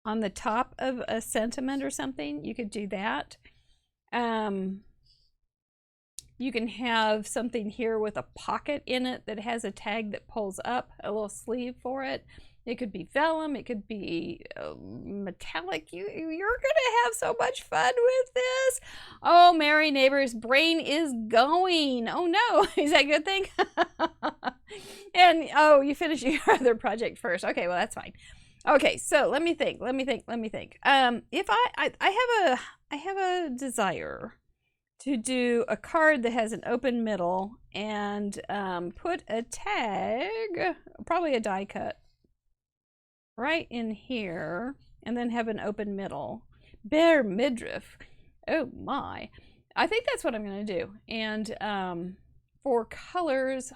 on the top of a sentiment or something. You could do that. You can have something here with a pocket in it that has a tag that pulls up, a little sleeve for it. It could be vellum, it could be metallic. You're gonna have so much fun with this. Oh, Mary Neighbor's brain is going. Oh no, is that a good thing? And you finished your other project first. Okay, well that's fine. Okay, so let me think. If I have a desire to do a card that has an open middle and put a tag, probably a die cut, right in here, and then have an open middle. Bare midriff. Oh my. I think that's what I'm going to do. And for colors,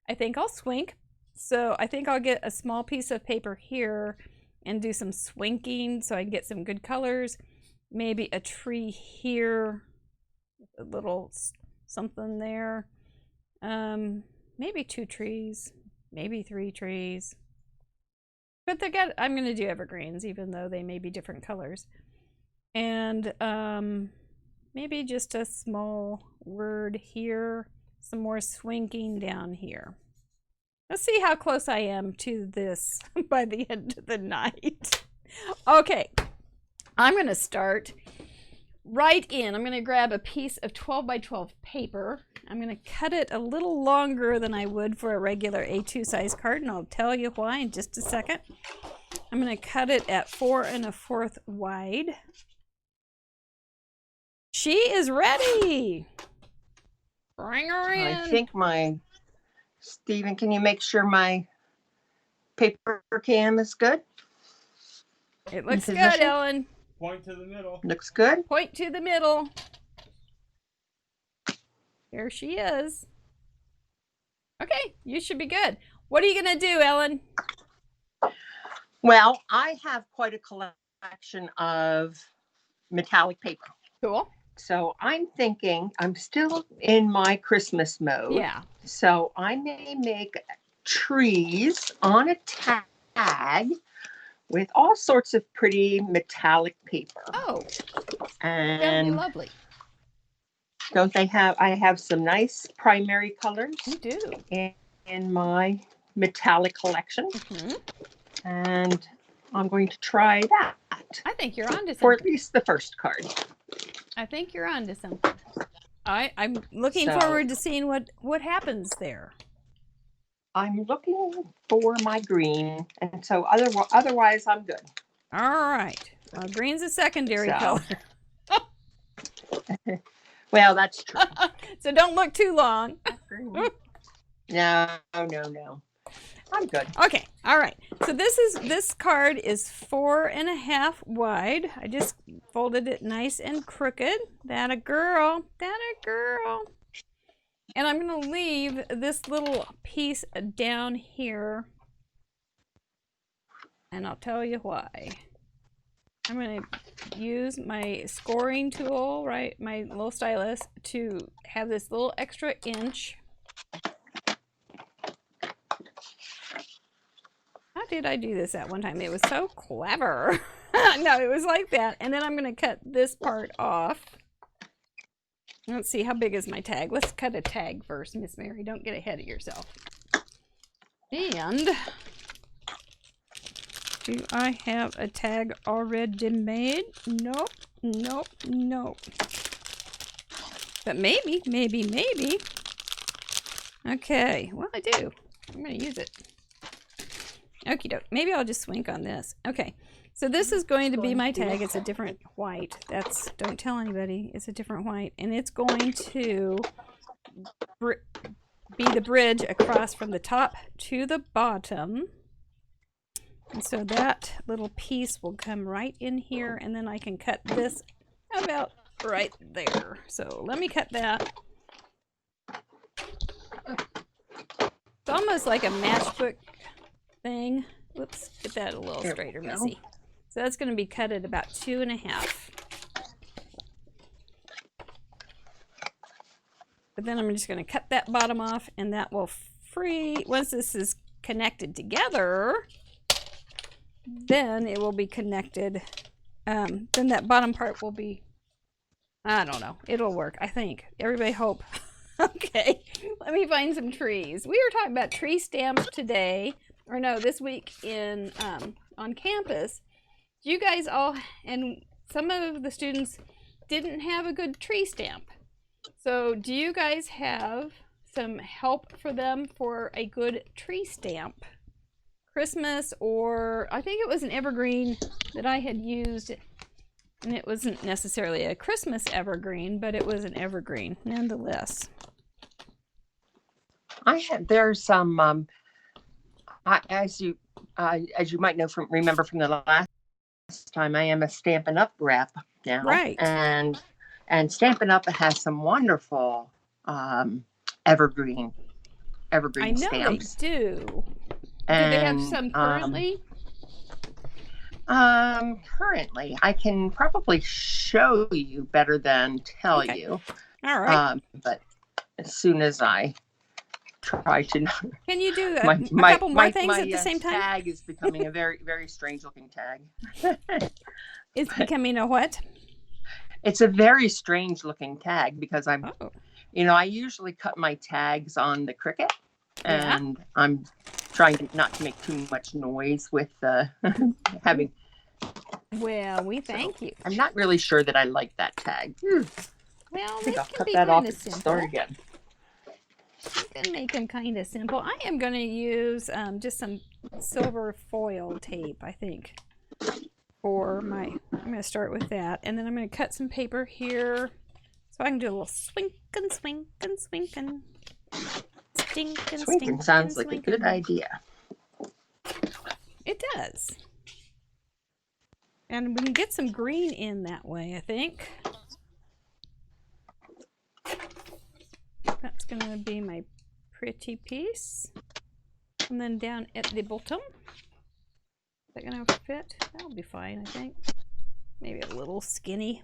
I think I'll swink. So I think I'll get a small piece of paper here and do some swinking so I can get some good colors. Maybe a tree here. A little something there. Maybe 2 trees, maybe 3 trees. But I'm going to do evergreens, even though they may be different colors. And maybe just a small word here, some more swinking down here. Let's see how close I am to this by the end of the night. Okay, I'm going to start right in. I'm going to grab a piece of 12 by 12 paper. I'm going to cut it a little longer than I would for a regular A2 size card, and I'll tell you why in just a second. I'm going to cut it at 4 1/4 wide. She is ready. Bring her in. I think Stephen, can you make sure my paper cam is good? It looks good, Ellen. Point to the middle. Looks good. Point to the middle. Here she is. Okay, you should be good. What are you going to do, Ellen? Well, I have quite a collection of metallic paper. Cool. So I'm thinking, I'm still in my Christmas mode. Yeah. So I may make trees on a tag with all sorts of pretty metallic paper. Oh, and that'd be lovely. Don't they have, I have some nice primary colors. You do. In my metallic collection. Mm-hmm. And I'm going to try that. I think you're onto something. For at least the first card. I think you're onto something. I'm looking forward to seeing what happens there. I'm looking for my green, and so otherwise I'm good. All right. Well, green's a secondary color. Well, that's true. So don't look too long. No. I'm good. Okay. All right. So this card is 4.5 wide. I just folded it nice and crooked. That a girl. That a girl. And I'm going to leave this little piece down here. And I'll tell you why. I'm going to use my scoring tool, right, my little stylus, to have this little extra inch. How did I do this at one time? It was so clever. No, it was like that. And then I'm going to cut this part off. Let's see, how big is my tag? Let's cut a tag first, Miss Mary. Don't get ahead of yourself. And do I have a tag already made? Nope, nope, nope. But maybe. Okay, well, I do. I'm going to use it. Okie doke. Maybe I'll just swink on this. Okay, so this is going to be my tag. It's a different white. Don't tell anybody. It's a different white. And it's going to be the bridge across from the top to the bottom. And so that little piece will come right in here, and then I can cut this about right there. So let me cut that. It's almost like a matchbook thing. Whoops, get that a little straighter, Missy. So that's going to be cut at about 2.5. But then I'm just going to cut that bottom off, and that will free, once this is connected together, then it will be connected. Then that bottom part will be, I don't know, it'll work, I think. Everybody hope. Okay, let me find some trees. We were talking about tree stamps today, or no, this week in on campus. You guys all, and some of the students didn't have a good tree stamp. So do you guys have some help for them for a good tree stamp? Christmas, or I think it was an evergreen that I had used, and it wasn't necessarily a Christmas evergreen, but it was an evergreen nonetheless. There's some as you might know remember from the last time, I am a Stampin' Up rep now, right? And Stampin' Up has some wonderful evergreen stamps. They do. And, do they have some currently? Currently, I can probably show you better than tell you. All right. But as soon as I try to, can you do a couple more things at the same time? My tag is becoming a very, very strange looking tag. It's becoming a what? It's a very strange looking tag because I usually cut my tags on the Cricut, and I'm trying not to make too much noise with having. Well, we thank you. I'm not really sure that I like that tag. Well, I'll cut that off and start again. You can make them kind of simple. I am going to use just some silver foil tape, I think, for my. I'm going to start with that, and then I'm going to cut some paper here, so I can do a little swinkin', swinkin', swinkin'. Swinkin' sounds like a good idea. It does. And we can get some green in that way, I think. That's going to be my pretty piece. And then down at the bottom. Is that going to fit? That'll be fine, I think. Maybe a little skinny.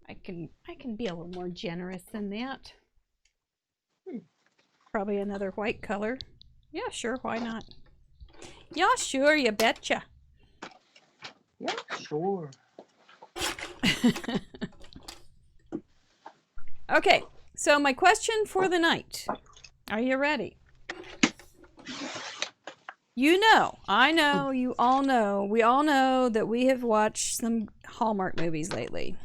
I can be a little more generous than that. Probably another white color. Yeah, sure, why not? Yeah, sure, you betcha. Yeah, sure. Okay, so my question for the night. Are you ready? You know, I know, you all know, we all know that we have watched some Hallmark movies lately.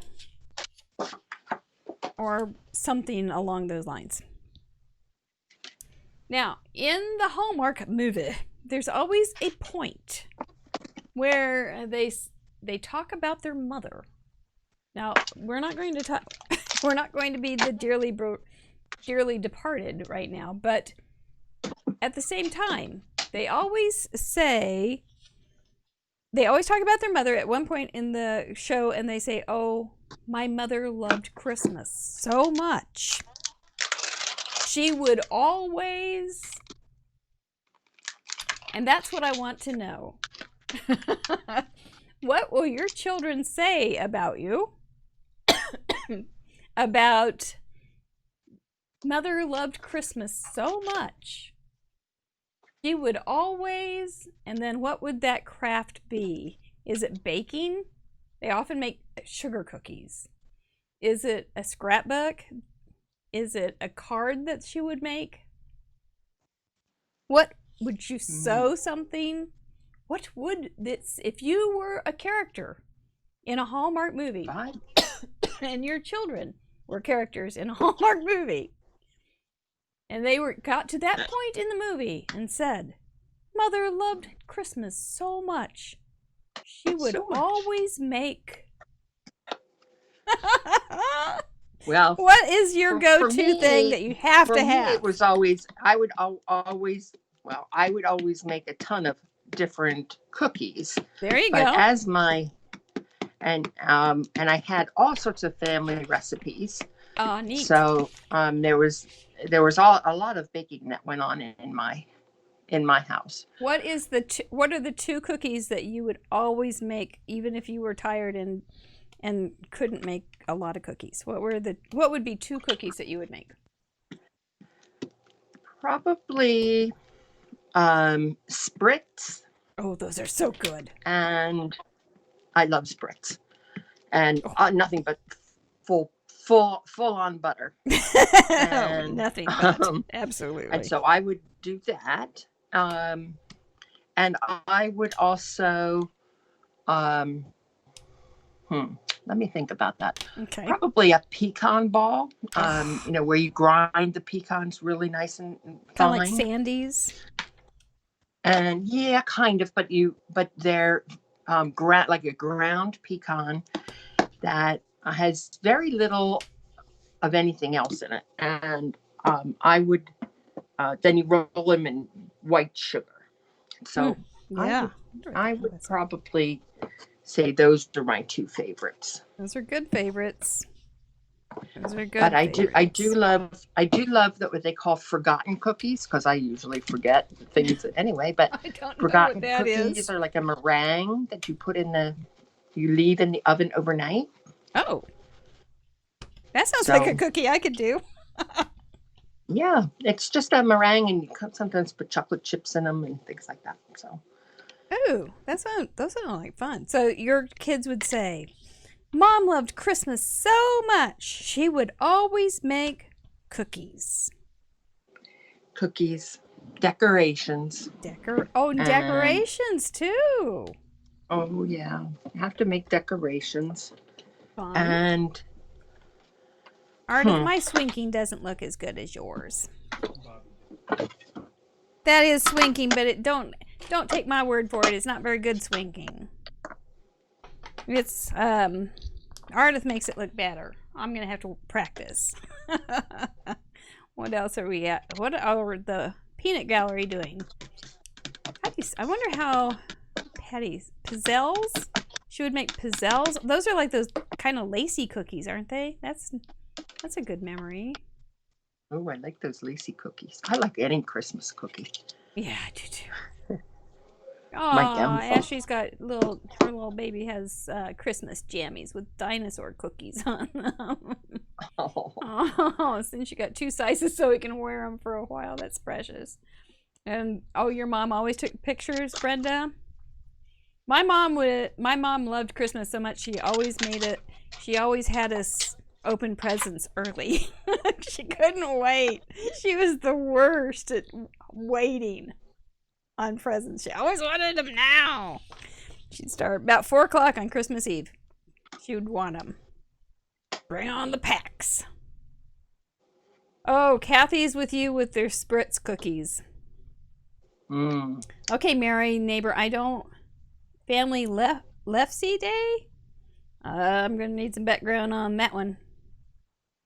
Or something along those lines. Now, in the Hallmark movie, there's always a point where they talk about their mother. Now, we're not going to talk. We're not going to be the dearly departed right now, but at the same time, They always talk about their mother at one point in the show, and they say, "Oh, my mother loved Christmas so much. She would always..." And that's what I want to know. What will your children say about you? About mother loved Christmas so much. She would always, and then what would that craft be? Is it baking? They often make sugar cookies. Is it a scrapbook? Is it a card that she would make? What would you sew something? What would this, if you were a character in a Hallmark movie and your children were characters in a Hallmark movie, and they got to that point in the movie and said, "Mother loved Christmas so much, she would always make..." Well, what is your go-to thing that you have to have? For me, it was always, I would always make a ton of different cookies. There you but go. As my, and I had all sorts of family recipes. Oh, neat. So there was a lot of baking that went on in my house. What are the two cookies that you would always make, even if you were tired and couldn't make a lot of cookies? What would be two cookies that you would make? Probably Spritz. Oh, those are so good. And I love Spritz. And nothing but full on butter. And, nothing but. Absolutely. And so I would do that. And I would also let me think about that. Okay. Probably a pecan ball. Where you grind the pecans really nice and fine. Kind of like Sandy's. And yeah, kind of, but they're like a ground pecan that has very little of anything else in it. And I would then you roll them in white sugar. So yeah, I would probably say those are my two favorites. Those are good favorites. Those are good. But I do love that what they call forgotten cookies, because I usually forget things anyway. But I don't forgotten know what that cookies is. are like a meringue that you leave in the oven overnight. Oh, that sounds like a cookie I could do. Yeah, it's just a meringue, and you sometimes put chocolate chips in them and things like that. So. Oh, those sound like fun. So your kids would say, "Mom loved Christmas so much, she would always make cookies." Cookies, decorations. Decorations too. Oh yeah, you have to make decorations. Fun. And Artie, my swinking doesn't look as good as yours. That is swinking, but don't take my word for it. It's not very good swinking. It's Ardith makes it look better. I'm gonna have to practice. What else are we at? What are the peanut gallery doing? I wonder how Patty's pizzelles. She would make pizzelles. Those are like those kind of lacy cookies, aren't they? That's a good memory. Oh, I like those lacy cookies. I like any Christmas cookie. Yeah, I do too. Oh, Ashley's got her little baby has Christmas jammies with dinosaur cookies on them. Oh, since you got two sizes so we can wear them for a while. That's precious. And your mom always took pictures, Brenda? My mom loved Christmas so much she always had us open presents early. She couldn't wait. She was the worst at waiting on presents. She always wanted them now. She'd start about 4 o'clock on Christmas Eve. She would want them. Bring on the packs. Oh, Kathy's with you with their Spritz cookies. Okay, Mary, neighbor, family lefty day? I'm going to need some background on that one.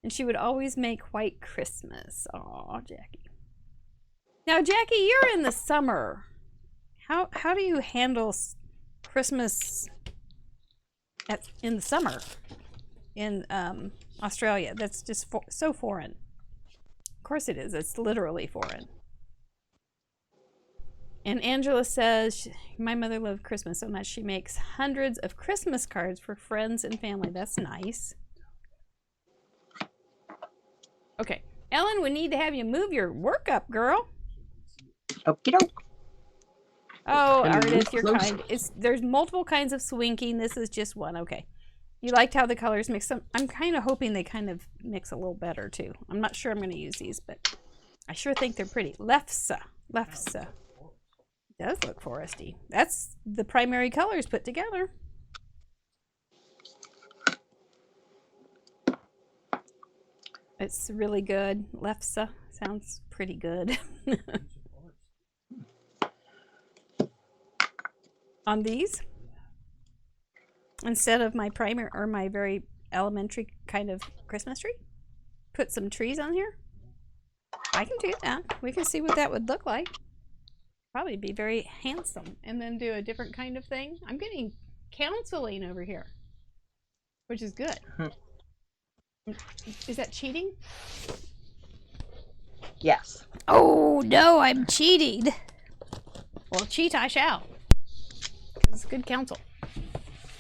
And she would always make White Christmas. Aw, Jackie. Now, Jackie, you're in the summer. How do you handle Christmas in the summer in Australia? That's just so foreign. Of course it is. It's literally foreign. And Angela says, my mother loved Christmas so much she makes hundreds of Christmas cards for friends and family. That's nice. Okay. Ellen, we need to have you move your work up, girl. Okie doke. Oh, Artist, you're kind. There's multiple kinds of swinking. This is just one. Okay. You liked how the colors mix them. I'm kind of hoping they kind of mix a little better, too. I'm not sure I'm going to use these, but I sure think they're pretty. Lefsa. It does look foresty. That's the primary colors put together. It's really good. Lefsa sounds pretty good. On these, instead of my primer or my very elementary kind of Christmas tree, put some trees on here. I can do that. We can see what that would look like. Probably be very handsome. And then do a different kind of thing. I'm getting counseling over here, which is good. Is that cheating? Yes. Oh no, I'm cheating. Well, cheat I shall. It's good counsel.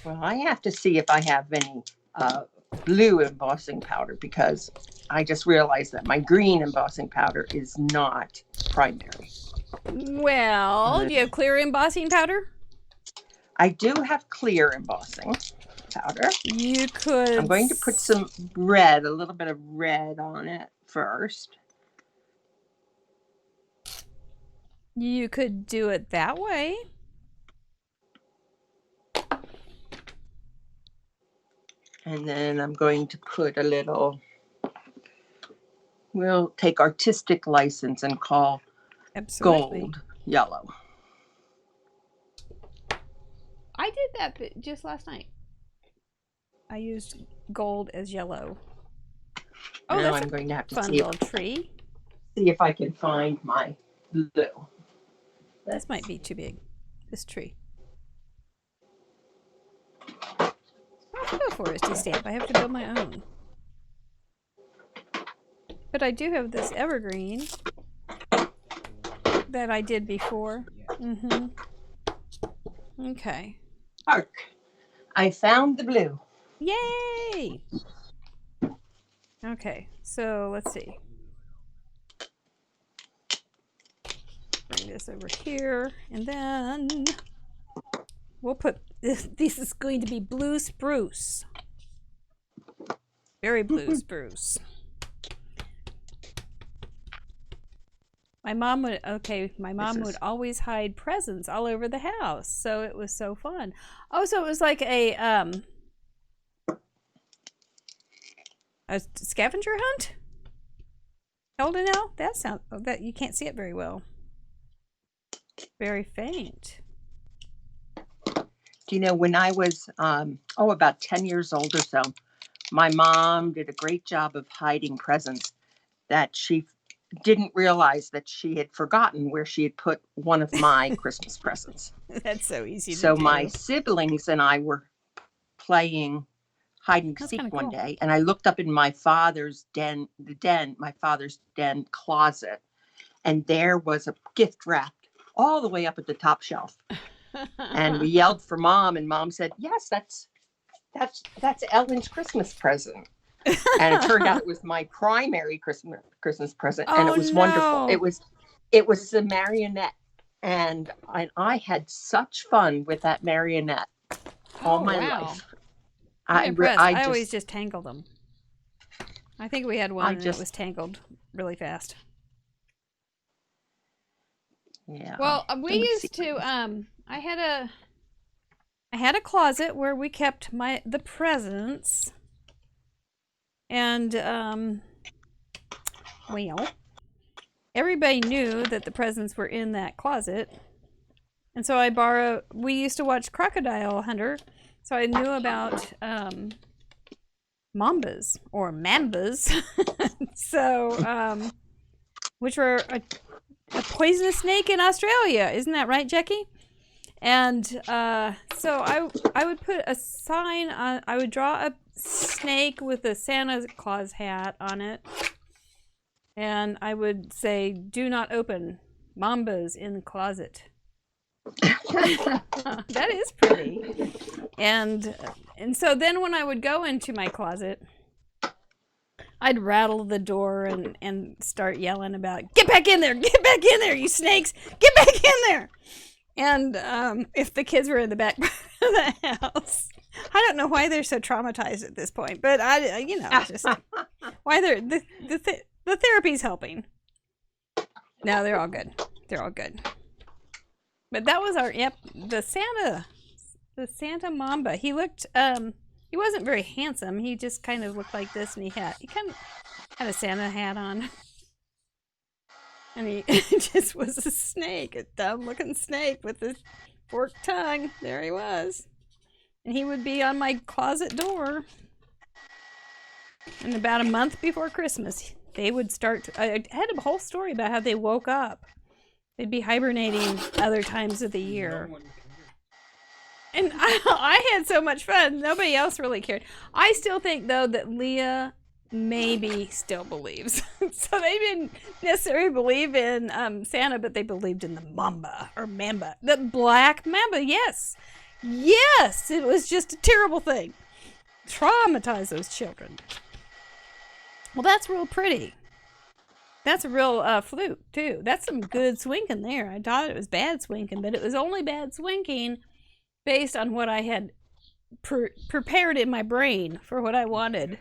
Well, I have to see if I have any blue embossing powder because I just realized that my green embossing powder is not primary. Well, do you have clear embossing powder? I do have clear embossing powder. You could... I'm going to put some red, a little bit of red on it first. You could do it that way. And then I'm going to put a little, we'll take artistic license and call gold yellow. I did that just last night. I used gold as yellow. Oh, now that's I'm going to have to fun little tree. See if I can find my blue. This might be too big, this tree. I'll do a foresty stamp. I have to build my own. But I do have this evergreen that I did before. Okay. Hark! I found the blue. Yay! Okay, so let's see. Bring this over here, and then we'll put this. This is going to be blue spruce. Very blue spruce. My mom would, would always hide presents all over the house, so it was so fun. Oh, so it was like a scavenger hunt? Holden L? That sounds, that you can't see it very well. Very faint. Do you know, when I was, about 10 years old or so, my mom did a great job of hiding presents that she didn't realize that she had forgotten where she had put one of my Christmas presents. That's so easy to do. So my siblings and I were playing hide and seek one day, and I looked up in my father's my father's den closet, and there was a gift wrapped all the way up at the top shelf. And we yelled for Mom, and Mom said, "Yes, that's Ellen's Christmas present." And it turned out it was my primary Christmas present, and it was wonderful. It was a marionette, and I had such fun with that marionette all my life. I always just tangled them. I think we had one that was tangled really fast. Yeah. Well, we used to. I had a closet where we kept the presents, and well, everybody knew that the presents were in that closet, and so we used to watch Crocodile Hunter. So I knew about mambas or mambas, so which were a poisonous snake in Australia. Isn't that right, Jackie? And so I would put a sign on. I would draw a snake with a Santa Claus hat on it, and I would say, "Do not open. Mamba's in the closet." That is pretty. And so then when I would go into my closet, I'd rattle the door and start yelling about, "Get back in there! Get back in there, you snakes! Get back in there!" And if the kids were in the back of the house, I don't know why they're so traumatized at this point, but just why the therapy's helping. No, they're all good. They're all good. But that was the Santa Mamba. He looked, he wasn't very handsome. He just kind of looked like this, and he kind of had a Santa hat on. And he just was a snake, a dumb-looking snake with a forked tongue. There he was. And he would be on my closet door. And about a month before Christmas, they would start I had a whole story about how they woke up. They'd be hibernating other times of the year. And I had so much fun. Nobody else really cared. I still think, though, that Leah maybe still believes. So they didn't necessarily believe in Santa, but they believed in the Mamba. The black mamba, yes. Yes, it was just a terrible thing. Traumatize those children. Well, that's real pretty. That's a real flute, too. That's some good swinking there. I thought it was bad swinking, but it was only bad swinking based on what I had prepared in my brain for what I wanted.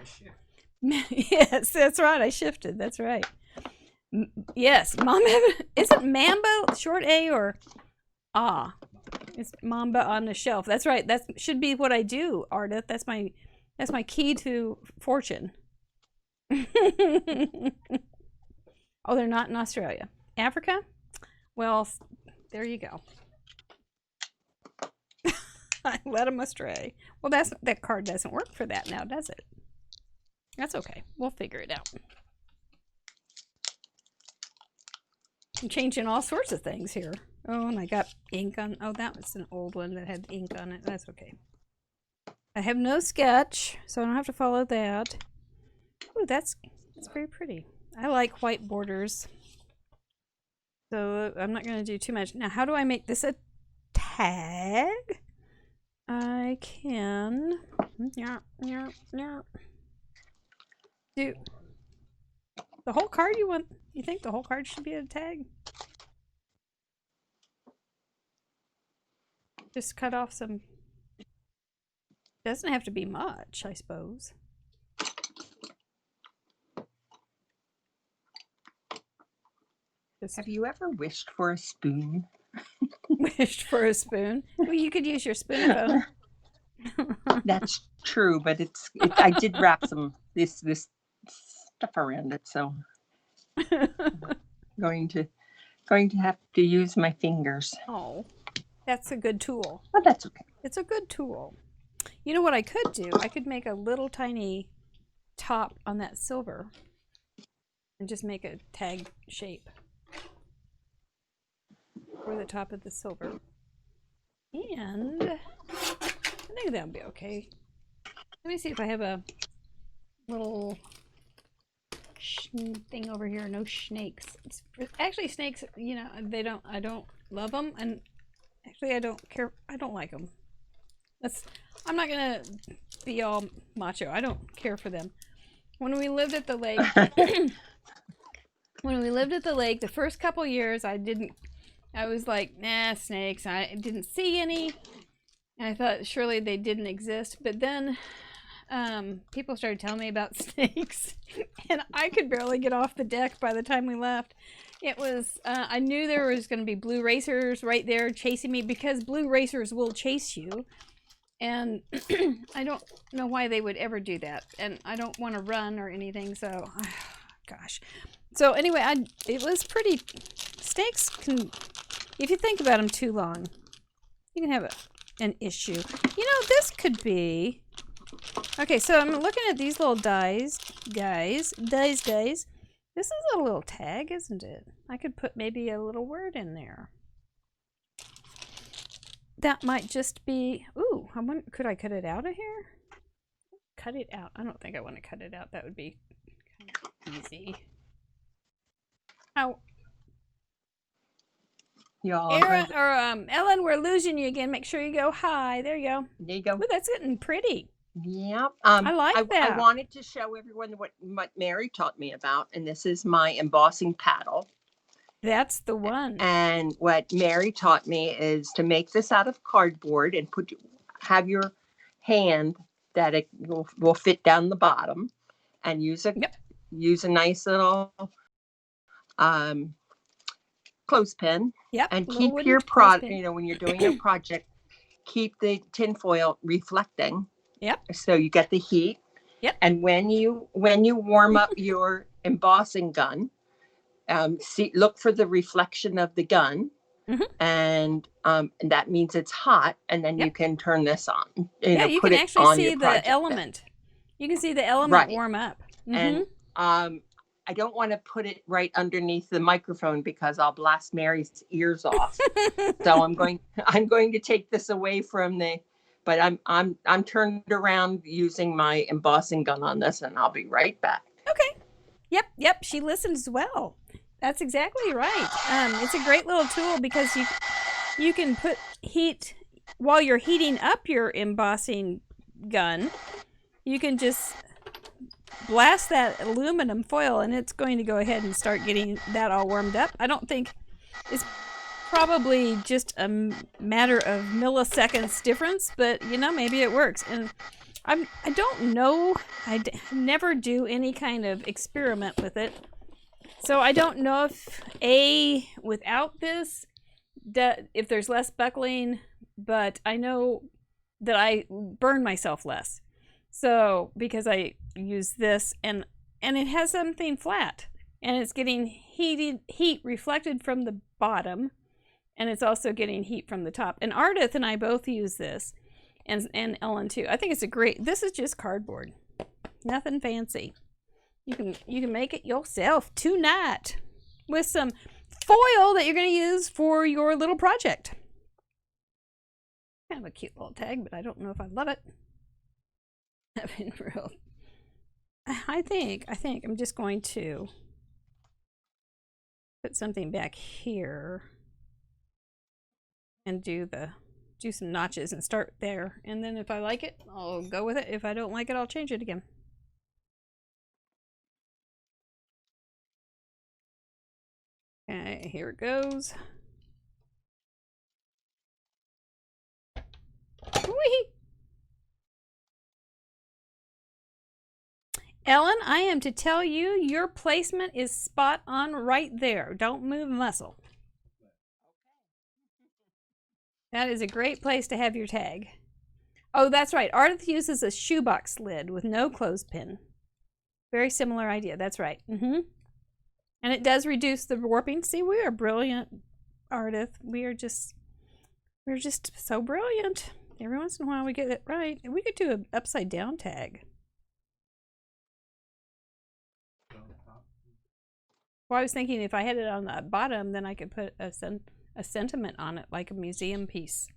Yes, that's right. I shifted. That's right. Yes, isn't Mamba short A or Ah? It's Mamba on the shelf. That's right. That should be what I do, Ardith. That's my key to fortune. Oh, they're not in Australia. Africa? Well, there you go. I led them astray. Well, that card doesn't work for that now, does it? That's okay. We'll figure it out. I'm changing all sorts of things here. Oh, and I got ink on. Oh, that was an old one that had ink on it. That's okay. I have no sketch, so I don't have to follow that. Oh, that's very pretty. I like white borders. So I'm not going to do too much. Now, how do I make this a tag? I can do the whole card. You think the whole card should be a tag? Just cut off some. Doesn't have to be much, I suppose. Have you ever wished for a spoon? Wished for a spoon? Well, you could use your spoon phone. That's true, but I did wrap this stuff around it, so going to have to use my fingers. Oh, that's a good tool. But that's okay. It's a good tool. You know what I could do? I could make a little tiny top on that silver and just make a tag shape for the top of the silver. And I think that'll be okay. Let me see if I have a little thing over here. No snakes. Actually, snakes, I don't love them, and actually I don't care. I don't like them. I'm not gonna be all macho. I don't care for them. When we lived at the lake, the first couple years I was like, nah, snakes. I didn't see any, and I thought surely they didn't exist. But then people started telling me about snakes, and I could barely get off the deck by the time we left. It was, I knew there was going to be blue racers right there chasing me, because blue racers will chase you. And I don't know why they would ever do that. And I don't want to run or anything, so, gosh. So anyway, it was pretty, snakes can, if you think about them too long, you can have an issue. This could be, okay, so I'm looking at these little dies, guys. This is a little tag, isn't it? I could put maybe a little word in there. That might just be, ooh, could I cut it out of here? Cut it out. I don't think I want to cut it out. That would be kind of easy. How? Ellen, we're losing you again. Make sure you go high. There you go. There you go. Ooh, that's getting pretty. Yep. I like that. I wanted to show everyone what Mary taught me about, and this is my embossing paddle. That's the one. And what Mary taught me is to make this out of cardboard and have your hand that it will fit down the bottom, and use a nice little clothespin. Yep. And keep your product. You know, when you're doing your project, keep the tinfoil reflecting. Yep. So you get the heat. Yep. And when you warm up your embossing gun, look for the reflection of the gun, and that means it's hot. And then you can turn this on. You can actually see the element. You can see the element warm up. And I don't want to put it right underneath the microphone because I'll blast Mary's ears off. So I'm going to take this away from but I'm turned around using my embossing gun on this, and I'll be right back. Okay. Yep. She listens well. That's exactly right. It's a great little tool because you can put heat while you're heating up your embossing gun. You can just blast that aluminum foil, and it's going to go ahead and start getting that all warmed up. I don't think it's probably just a matter of milliseconds difference, but maybe it works. And I don't know. I never do any kind of experiment with it, so I don't know if without this, if there's less buckling. But I know that I burn myself less. So because I use this and it has something flat, and it's getting heat reflected from the bottom, and it's also getting heat from the top. And Ardith and I both use this, and Ellen too. I think it's this is just cardboard. Nothing fancy. You can make it yourself tonight with some foil that you're going to use for your little project. Kind of a cute little tag, but I don't know if I love it. I mean, I think I'm just going to put something back here and do some notches and start there. And then if I like it, I'll go with it. If I don't like it, I'll change it again. Okay, here it goes. Whee! Ellen, I am to tell you, your placement is spot on right there. Don't move a muscle. That is a great place to have your tag. Oh, that's right. Ardith uses a shoebox lid with no clothespin. Very similar idea. That's right. And it does reduce the warping. See, we are brilliant, Ardith. We're just so brilliant. Every once in a while we get it right. And we could do an upside down tag. Well, I was thinking if I had it on the bottom, then I could put a sentiment on it, like a museum piece.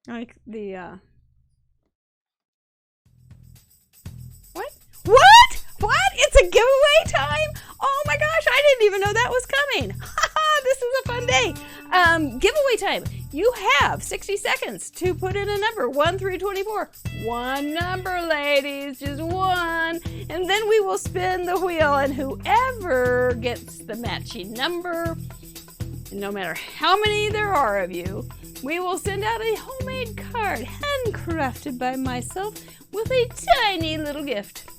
Like the What? It's a giveaway time? Oh my gosh, I didn't even know that was coming. This is a fun day. Giveaway time. You have 60 seconds to put in a number, 1 through 24. One number, ladies, just one. And then we will spin the wheel, and whoever gets the matching number, no matter how many there are of you, we will send out a homemade card, handcrafted by myself, with a tiny little gift.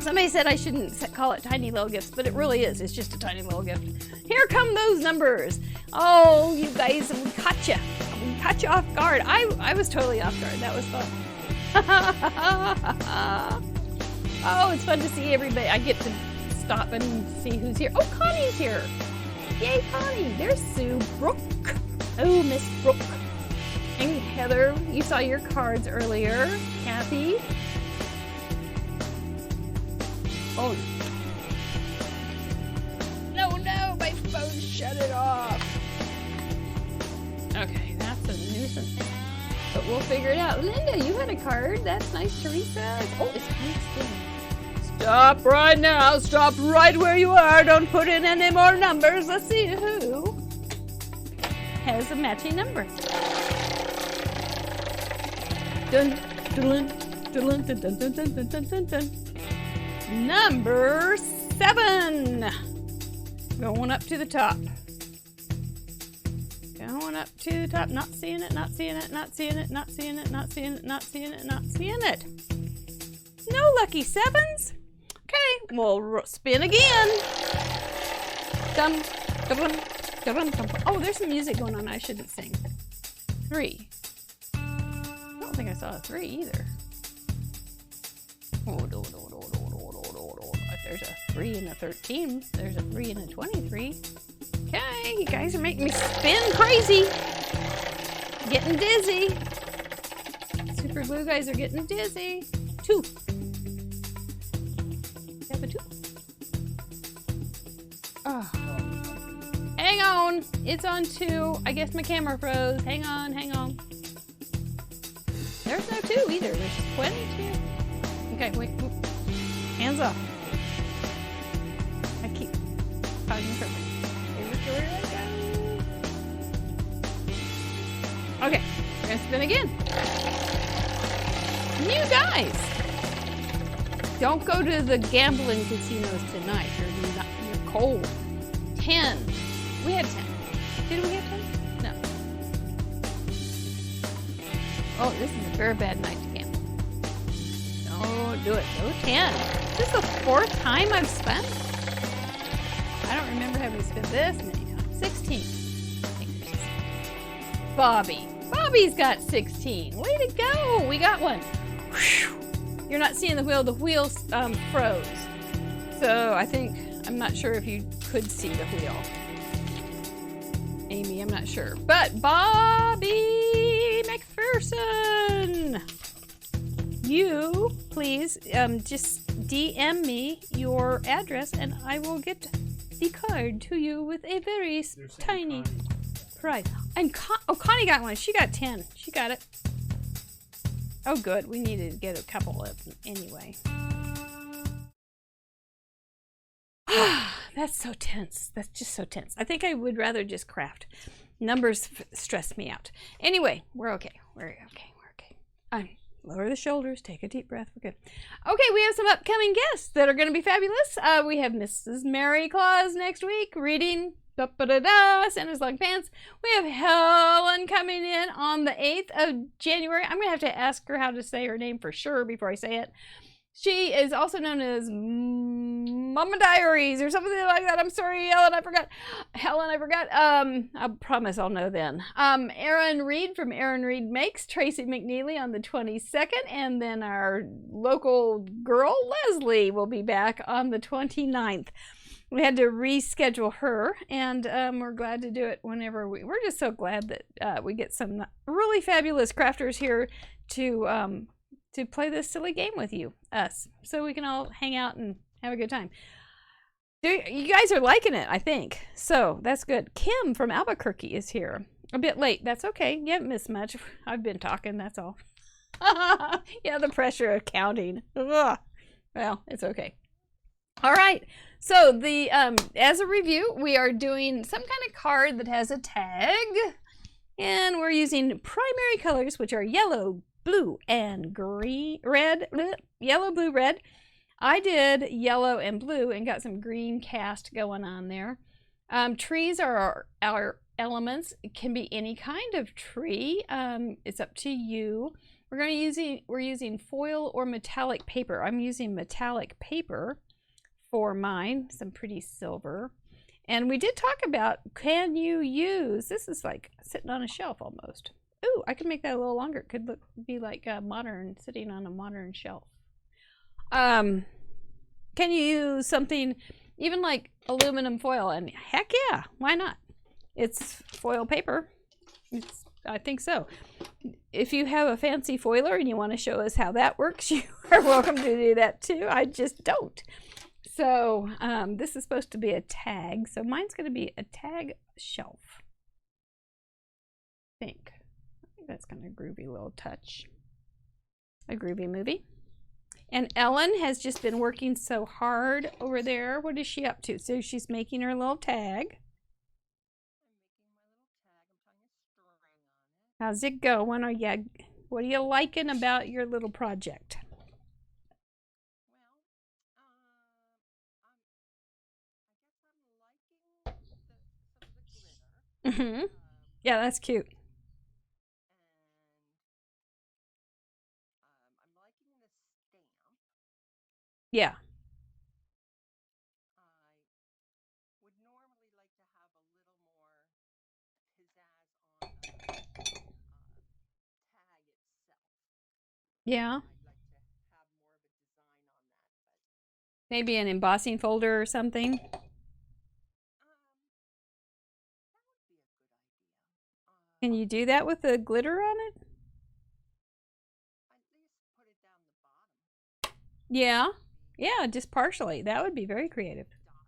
Somebody said I shouldn't call it tiny little gifts, but it really is. It's just a tiny little gift. Here come those numbers. Oh, you guys, we caught you. We caught you off guard. I was totally off guard. That was fun. Oh, it's fun to see everybody. I get to stop and see who's here. Oh, Connie's here. Yay, Connie. There's Sue Brooke. Oh, Miss Brooke. And Heather, you saw your cards earlier. Kathy. Oh. No, my phone shut it off. Okay, that's a nuisance. But we'll figure it out. Linda, you had a card. That's nice, Teresa. Oh, it's spin. Stop right now. Stop right where you are. Don't put in any more numbers. Let's see who has a matching number. Dun, dun, dun, dun, dun, dun, dun, dun, dun, dun, dun. Number 7. Going up to the top. Going up to the top. Not seeing it, not seeing it, not seeing it, not seeing it, not seeing it, not seeing it, not seeing it. No lucky 7s. Okay, we'll spin again. Dum, dum, dum, dum. Oh, there's some music going on I shouldn't sing. 3. I don't think I saw a 3 either. There's a 3 and a 13. There's a 3 and a 23. Okay, you guys are making me spin crazy. Getting dizzy. Super glue guys are getting dizzy. 2. You have a 2. Oh. Hang on. It's on 2. I guess my camera froze. Hang on, hang on. There's no 2 either. There's 22. Okay, wait. Hands off. I keep causing trouble. Okay, we're gonna spin again. You guys, don't go to the gambling casinos tonight. You're cold. 10. We had 10. Did we have 10? No. Oh, this is a very bad night to gamble. Don't do it. Go 10. This is the 4th time I've spent. I don't remember having spent this many times. 16. Bobby. Bobby's got 16. Way to go. We got one. Whew. You're not seeing the wheel. The wheel froze. So I think, I'm not sure if you could see the wheel. Amy, I'm not sure. But Bobby McPherson, you please just DM me your address and I will get the card to you with a very tiny prize. And Connie got one. She got 10. She got it. Oh, good. We needed to get a couple of them anyway. That's so tense. That's just so tense. I think I would rather just craft. Numbers stress me out. Anyway, we're okay. We're okay. We're okay. Lower the shoulders. Take a deep breath. We're good. Okay, we have some upcoming guests that are going to be fabulous. We have Mrs. Mary Claus next week reading Santa's Long Pants. We have Helen coming in on the 8th of January. I'm going to have to ask her how to say her name for sure before I say it. She is also known as Mama Diaries or something like that. I'm sorry, Helen, I forgot. I promise I'll know then. Erin Reed from Erin Reed Makes, Tracy McNeely on the 22nd, and then our local girl, Leslie, will be back on the 29th. We had to reschedule her, and we're glad to do it whenever we're just so glad that we get some really fabulous crafters here to play this silly game with us, so we can all hang out and have a good time. You guys are liking it, I think, so that's good. Kim from Albuquerque is here. A bit late. That's okay. You haven't missed much. I've been talking, that's all. Yeah, the pressure of counting. Ugh. Well, it's okay. All right, so the as a review, we are doing some kind of card that has a tag, and we're using primary colors, which are yellow, blue, and green, red, yellow, blue, red. I did yellow and blue and got some green cast going on there. Trees are our elements. It can be any kind of tree. It's up to you. We're using foil or metallic paper. I'm using metallic paper for mine, some pretty silver. And we did talk about, can you use, this is like sitting on a shelf almost. Ooh, I could make that a little longer. It could be like modern, sitting on a modern shelf. Can you use something even like aluminum foil? And heck yeah, why not? It's foil paper. I think so. if you have a fancy foiler and you want to show us how that works, you are welcome to do that too. I just don't. So this is supposed to be a tag. So mine's going to be a tag shelf. I think that's kind of groovy little touch. A groovy movie. And Ellen has just been working so hard over there. What is she up to? So she's making her little tag. How's it going? What are you liking about your little project? Mm-hmm. Yeah, that's cute. I'm liking the stamp. Yeah. I would normally like to have a little more pizzazz on the tag itself. Yeah. I'd like to have more of a design on that, but Maybe an embossing folder or something. that would be a good idea. Can you do that with the glitter on it? At least put it down the bottom. Yeah. Yeah, just partially. That would be very creative. Dots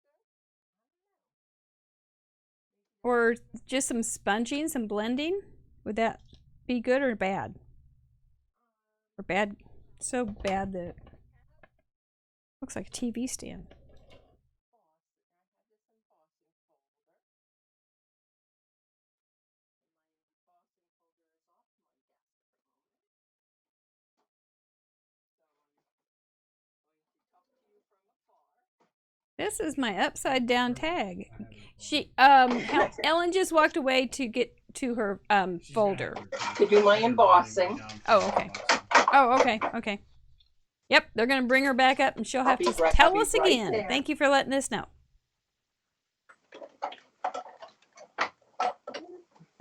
would be good. Or just some sponging, some blending. Would that be good or bad? Or bad? So bad that it looks like a TV stand. This is my upside down tag. She Ellen just walked away to get to her folder. To do my embossing. Oh, okay. Oh, okay. Okay. Yep, they're gonna bring her back up and she'll have to tell us again. There. Thank you for letting us know.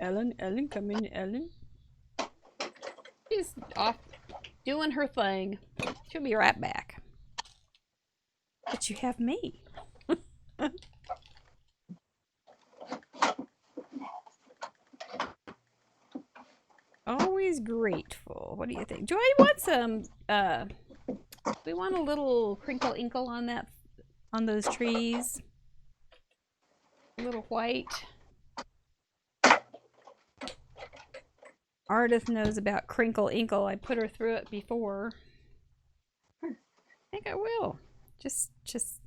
Ellen, come in, Ellen. She's off doing her thing. She'll be right back. But you have me. Always grateful. What do you think? Do I want some we want a little crinkle inkle on that, on those trees? A little white. Ardith knows about crinkle inkle. I put her through it before. I think I will. Just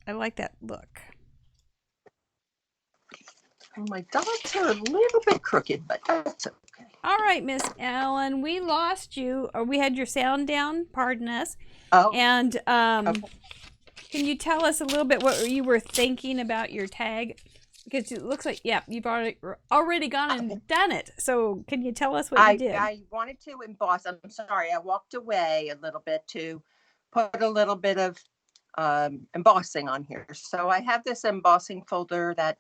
I like that look. My dots are a little bit crooked, but that's okay. All right, Miss Ellen, we lost you, or we had your sound down. Pardon us. Oh. And Okay. can you tell us a little bit what you were thinking about your tag? Because it looks like, yeah, you've already gone and done it. So can you tell us what you did? I wanted to emboss. I'm sorry, I walked away a little bit to put a little bit of embossing on here. So I have this embossing folder that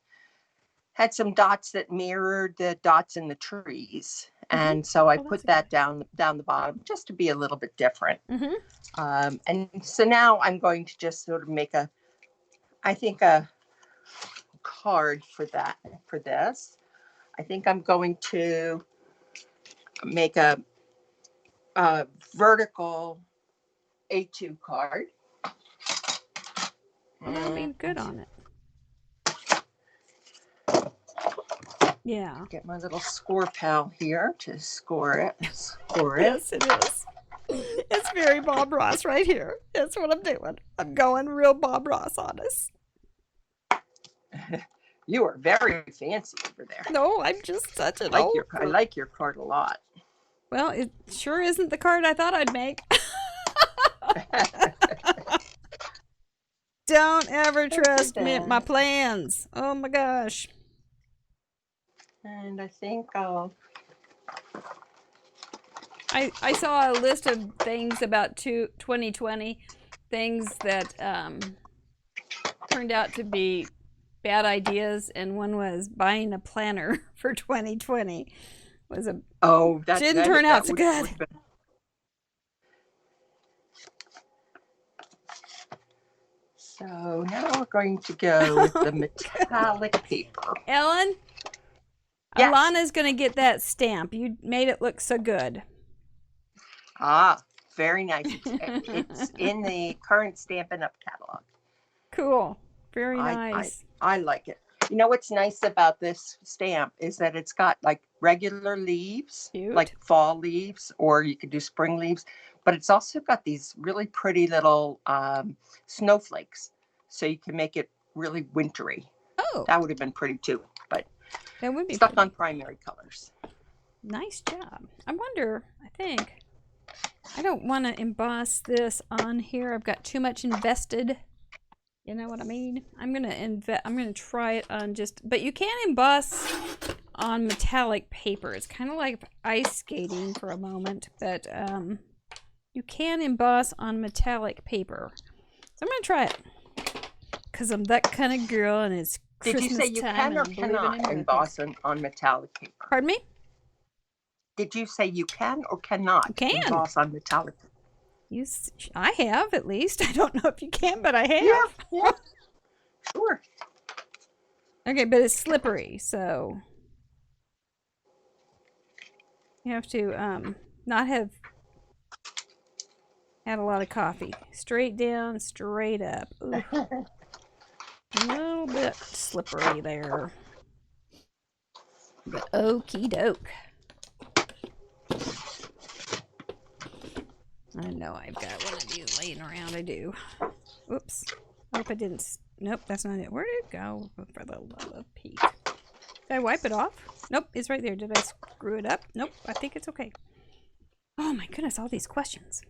had some dots that mirrored the dots in the trees. And so I put that down the bottom just to be a little bit different. And so now I'm going to just sort of make a card for this. I think I'm going to make a vertical A2 card. Well, that'll be good on it. Yeah. Get my little score pal here to score it. Yes, it is. It's very Bob Ross right here. That's what I'm doing. I'm going real Bob Ross on us. You are very fancy over there. No, I'm just such an I like your card a lot. Well, it sure isn't the card I thought I'd make. Don't ever trust me, my plans. Oh my gosh. And I think I'll... I saw a list of things about 2020, things that turned out to be bad ideas, and one was buying a planner for 2020. Didn't turn out so good. So now we're going to go with the metallic paper. Ellen, Yes. Alana's going to get that stamp. You made it look so good. Ah, very nice. It's in the current Stampin' Up! Catalog. Cool. Very nice. I like it. You know what's nice about this stamp is that it's got like regular leaves, Cute. like fall leaves, or you could do spring leaves, but it's also got these really pretty little snowflakes, so you can make it really wintry. Oh, That would have been pretty too, but that would be stuck pretty. on primary colors. Nice job. I wonder, I don't want to emboss this on here. I've got too much invested. You know what I mean? I'm gonna try it on but you can emboss on metallic paper. It's kind of like ice skating for a moment, but you can emboss on metallic paper. So I'm gonna try it because I'm that kind of girl, and it's Christmas time. Did you say you can or cannot emboss on metallic paper? Pardon me? Did you say you can or cannot emboss on metallic paper? I have, at least. I don't know if you can, but I have. Yeah. Sure. Okay, but it's slippery, so you have to not have had a lot of coffee. Straight down, straight up. Ooh. A little bit slippery there. But okie doke. I know I've got one of these laying around. I do. Whoops. Hope I didn't. Nope, that's not it. Where did it go? For the love of Pete. Did I wipe it off? Nope, it's right there. Did I screw it up? Nope, I think it's okay. Oh my goodness, all these questions.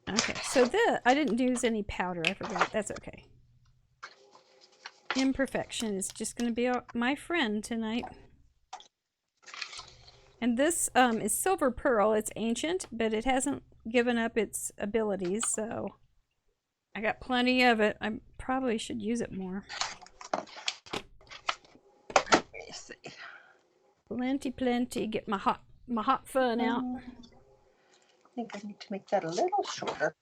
Okay, so I didn't use any powder. I forgot. That's okay. Imperfection is just going to be my friend tonight. And this is silver pearl. It's ancient, but it hasn't given up its abilities, so I got plenty of it. I probably should use it more. Let me see. Plenty. Get my hot fun out. I think I need to make that a little shorter.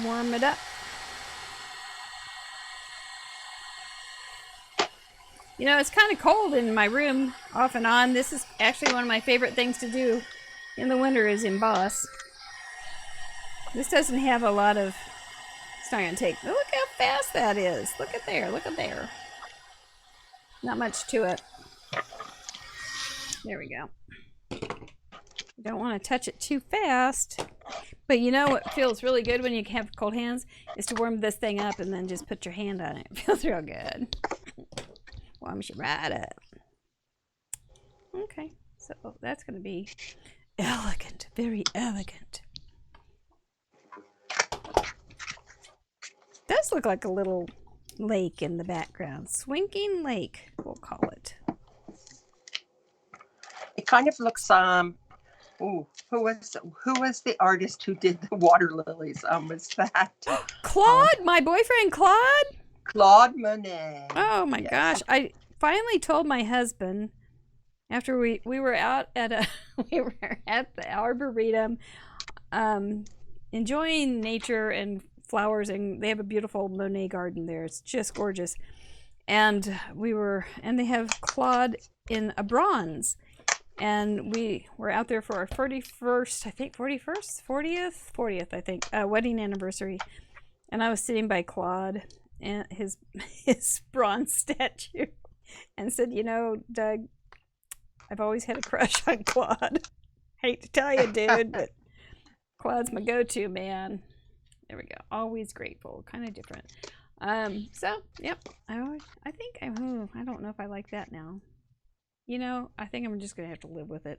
Warm it up. You know, it's kind of cold in my room off and on. This is actually one of my favorite things to do in the winter is emboss. This doesn't have a lot of... It's not going to take... Look how fast that is. Look at there. Not much to it. There we go. You don't want to touch it too fast. But you know what feels really good when you have cold hands? Is to warm this thing up and then just put your hand on it. It feels real good. Warms you right up. Okay, so that's going to be elegant, very elegant. Does look like a little lake in the background. Swinking Lake, we'll call it. It kind of looks who was the artist who did the water lilies? Was that Claude, my boyfriend Claude? Claude Monet. Oh my gosh. I finally told my husband after we were out at we were at the Arboretum enjoying nature and flowers, and they have a beautiful Monet garden there. It's just gorgeous. And they have Claude in a bronze. And we were out there for our 40th, I think, wedding anniversary. And I was sitting by Claude and his bronze statue and said, you know, Doug, I've always had a crush on Claude. Hate to tell you, dude, but Claude's my go-to man. There we go. Always grateful. Kind of different. So, yep. I don't know if I like that now. You know, I think I'm just going to have to live with it.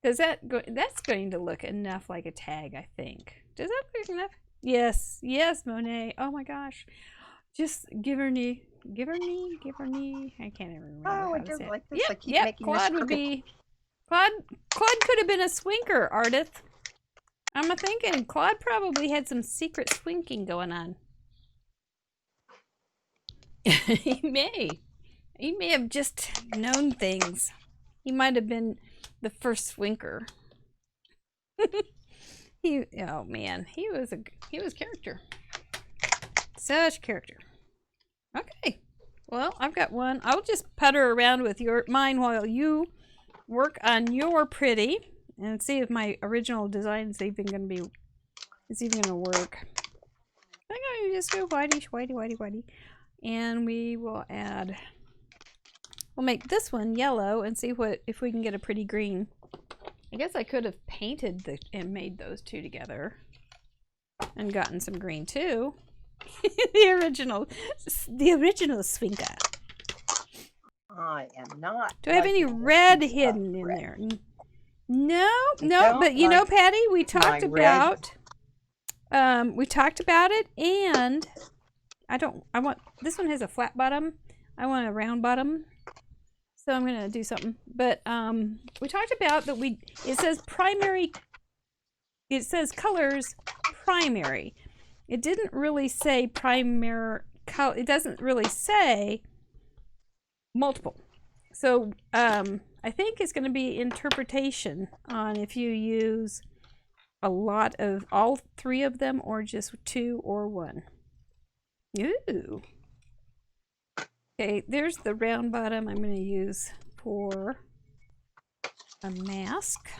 Does that's going to look enough like a tag, I think. Does that look enough? Yes, Monet. Oh my gosh. Just give her knee. I can't even remember how to say it. Like this. Yep. Claude would be... Claude could have been a swinker, Ardith. I'm thinking Claude probably had some secret swinking going on. He may have just known things. He might have been the first swinker. Oh man, he was character. Such character. Okay. Well, I've got one. I'll just putter around with mine while you work on your pretty and see if my original design is even going to work. I'm going to just go whitey. And we will add... We'll make this one yellow and see if we can get a pretty green. I guess I could have painted and made those two together and gotten some green too. the original Swinka. I am not. Do I have any red hidden in there? No, but you know, Patty, we talked about it, and this one has a flat bottom. I want a round bottom. So I'm gonna do something. But we talked about that it says primary, it says colors primary. It didn't really say primary color, it doesn't really say multiple. So I think it's gonna be interpretation on if you use a lot of all three of them or just two or one. Ooh. Okay, there's the round bottom I'm going to use for a mask.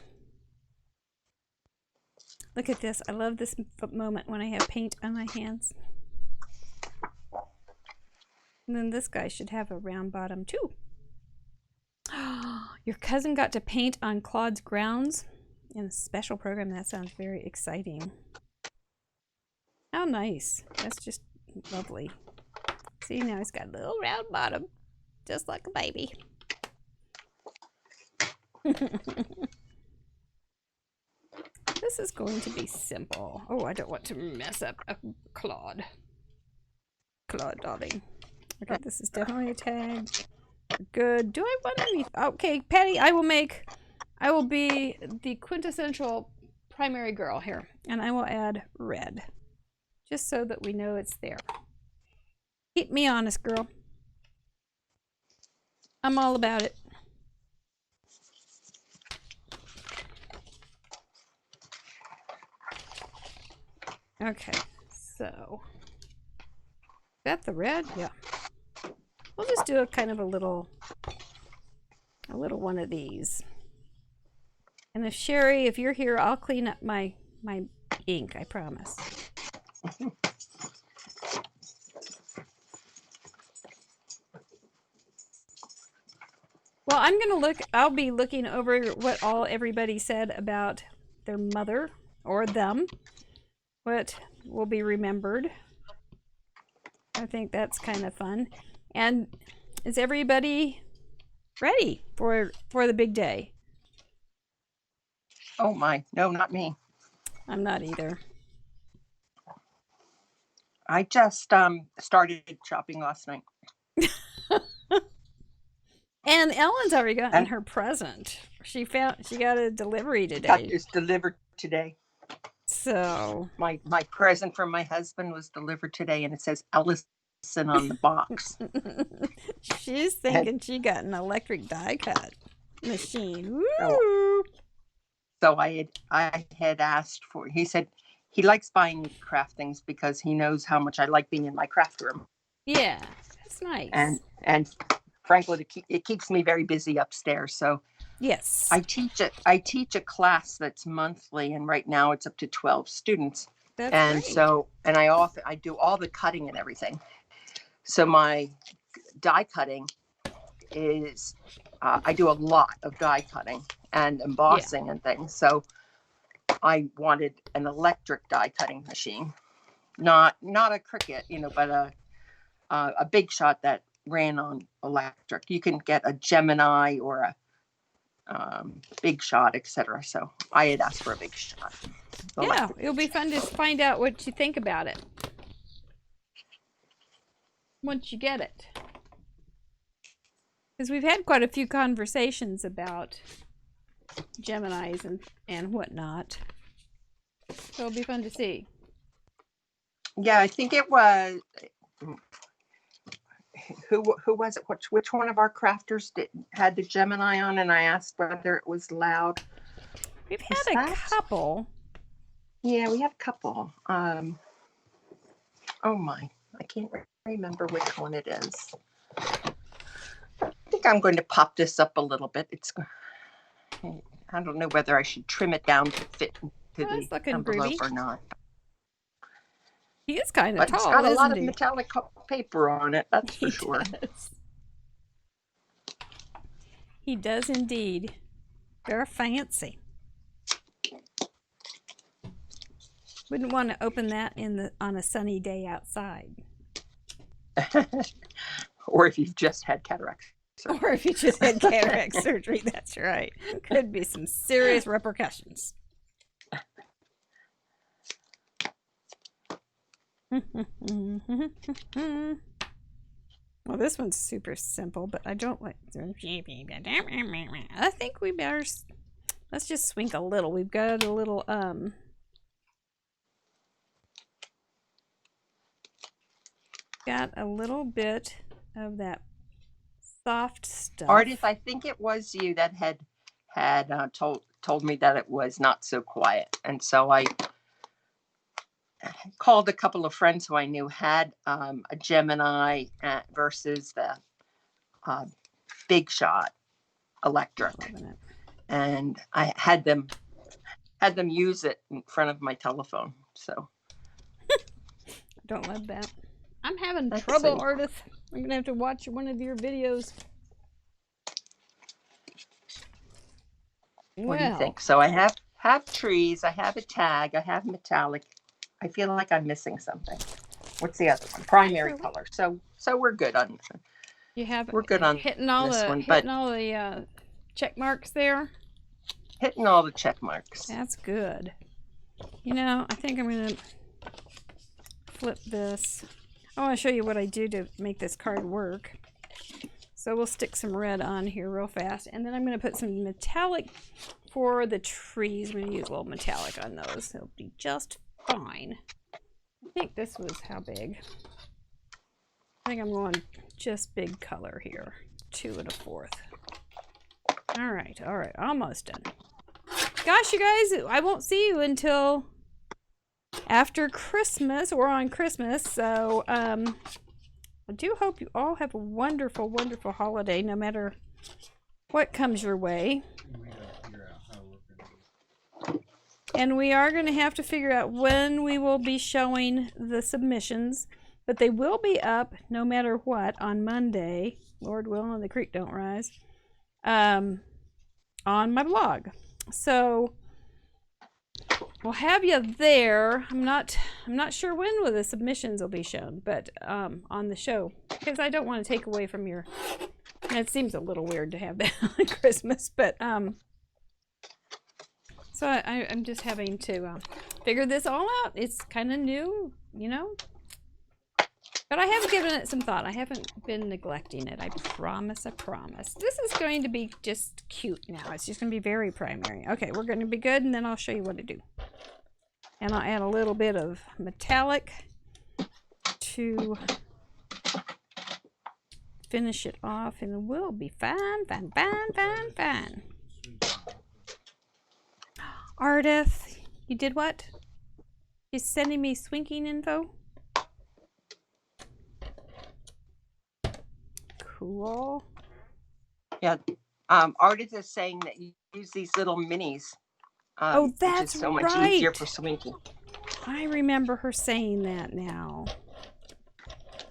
Look at this. I love this moment when I have paint on my hands. And then this guy should have a round bottom too. Your cousin got to paint on Claude's grounds in a special program. That sounds very exciting. How nice. That's just lovely. See, now he's got a little round bottom, just like a baby. This is going to be simple. Oh, I don't want to mess up a Claude. Claude, darling. Okay, this is definitely a tag. Good. Do I want any? Okay, Patty, I will be the quintessential primary girl here, and I will add red, just so that we know it's there. Keep me honest, girl. I'm all about it. Okay, so is that the red? Yeah. We'll just do a kind of a little one of these. And if Sherry, if you're here, I'll clean up my ink, I promise. Well, I'll be looking over what everybody said about their mother or them. What will be remembered. I think that's kind of fun. And is everybody ready for the big day? Oh my, no, not me. I'm not either. I just started shopping last night. And Ellen's already gotten her present. She got a delivery today. It's delivered today. So my present from my husband was delivered today, and it says Ellison on the box. She's thinking she got an electric die cut machine. Woo! So I had asked for. He said he likes buying craft things because he knows how much I like being in my craft room. Yeah, that's nice. And frankly, it keeps me very busy upstairs. So yes, I teach a class that's monthly, and right now it's up to 12 students. That's and great. So I do all the cutting and everything. So my die cutting is I do a lot of die cutting and embossing and things. So I wanted an electric die cutting machine, not a Cricut, but a Big Shot that ran on electric. You can get a Gemini or a Big Shot, etc. So I had asked for a Big Shot. Yeah, it'll be fun to find out what you think about it once you get it. Because we've had quite a few conversations about Geminis and whatnot. So it'll be fun to see. Yeah, I think it was... Who was it? Which one of our crafters had the Gemini on? And I asked whether it was loud. We've had a couple. Yeah, we had a couple. Oh my! I can't remember which one it is. I think I'm going to pop this up a little bit. I don't know whether I should trim it down to fit into the envelope or not. He is kind of But tall, it's got a lot isn't of he? metallic paper on it, that's for sure. He does indeed. Very fancy. Wouldn't want to open that on a sunny day outside. Or if you've just had cataract surgery. Or if you just had cataract surgery, that's right. Could be some serious repercussions. Well, this one's super simple, but I don't like. I think we better. Let's just swink a little. We've got a little got a little bit of that soft stuff. Ardith, I think it was you that had told me that it was not so quiet, and so I called a couple of friends who I knew had a Gemini versus the Big Shot electric, and I had them use it in front of my telephone. So don't love that. I'm having trouble, Ardith. I'm gonna have to watch one of your videos. What do you think? So I have trees, I have a tag, I have metallic. I feel like I'm missing something. What's the other one? Primary color. So we're good on. We're good on hitting all the check marks there. Hitting all the check marks. That's good. You know, I think I'm gonna flip this. I want to show you what I do to make this card work. So we'll stick some red on here real fast, and then I'm going to put some metallic for the trees. I'm going to use a little metallic on those. It'll be just fine. I think this was how big. I think I'm going just big color here. 2 1/4. All right, almost done. Gosh, you guys, I won't see you until after Christmas or on Christmas, so I do hope you all have a wonderful, wonderful holiday, no matter what comes your way. And we are going to have to figure out when we will be showing the submissions, but they will be up no matter what on Monday, Lord willing and the creek don't rise, on my blog. So we'll have you there. I'm not sure when the submissions will be shown, but on the show, because I don't want to take away from your. It seems a little weird to have that on Christmas, but so I'm just having to figure this all out. It's kind of new, you know, but I have given it some thought. I haven't been neglecting it. I promise. This is going to be just cute now. It's just going to be very primary. Okay, we're going to be good, and then I'll show you what to do. And I'll add a little bit of metallic to finish it off, and we'll be fine. Ardith, you did what? You're sending me swinking info? Cool. Yeah, Ardith is saying that you use these little minis. Oh, that's which is so right. much easier for swinking. I remember her saying that now.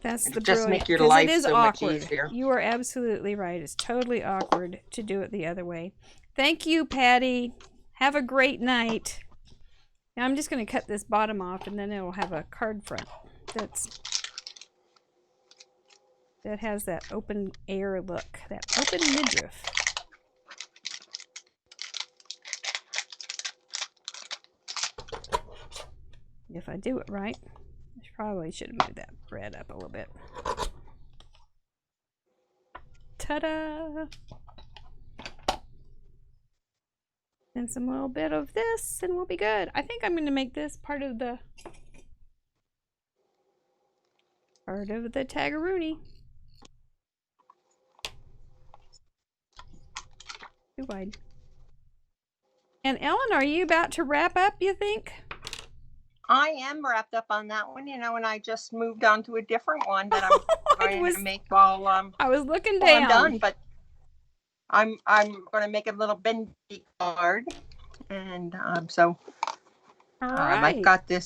That's the just brilliant, make your life it is so awkward. much easier. You are absolutely right. It's totally awkward to do it the other way. Thank you, Patty. Have a great night. Now I'm just going to cut this bottom off, and then it'll have a card front that has that open air look, that open midriff. If I do it right, I probably should have moved that red up a little bit. Ta-da! And some little bit of this, and we'll be good. I think I'm going to make this part of the Taggaroonie. Too wide. And Ellen, are you about to wrap up, you think? I am wrapped up on that one, and I just moved on to a different one that I'm going to make while I was looking while down. I'm done. But I'm going to make a little bendy card, and so All right. I've got the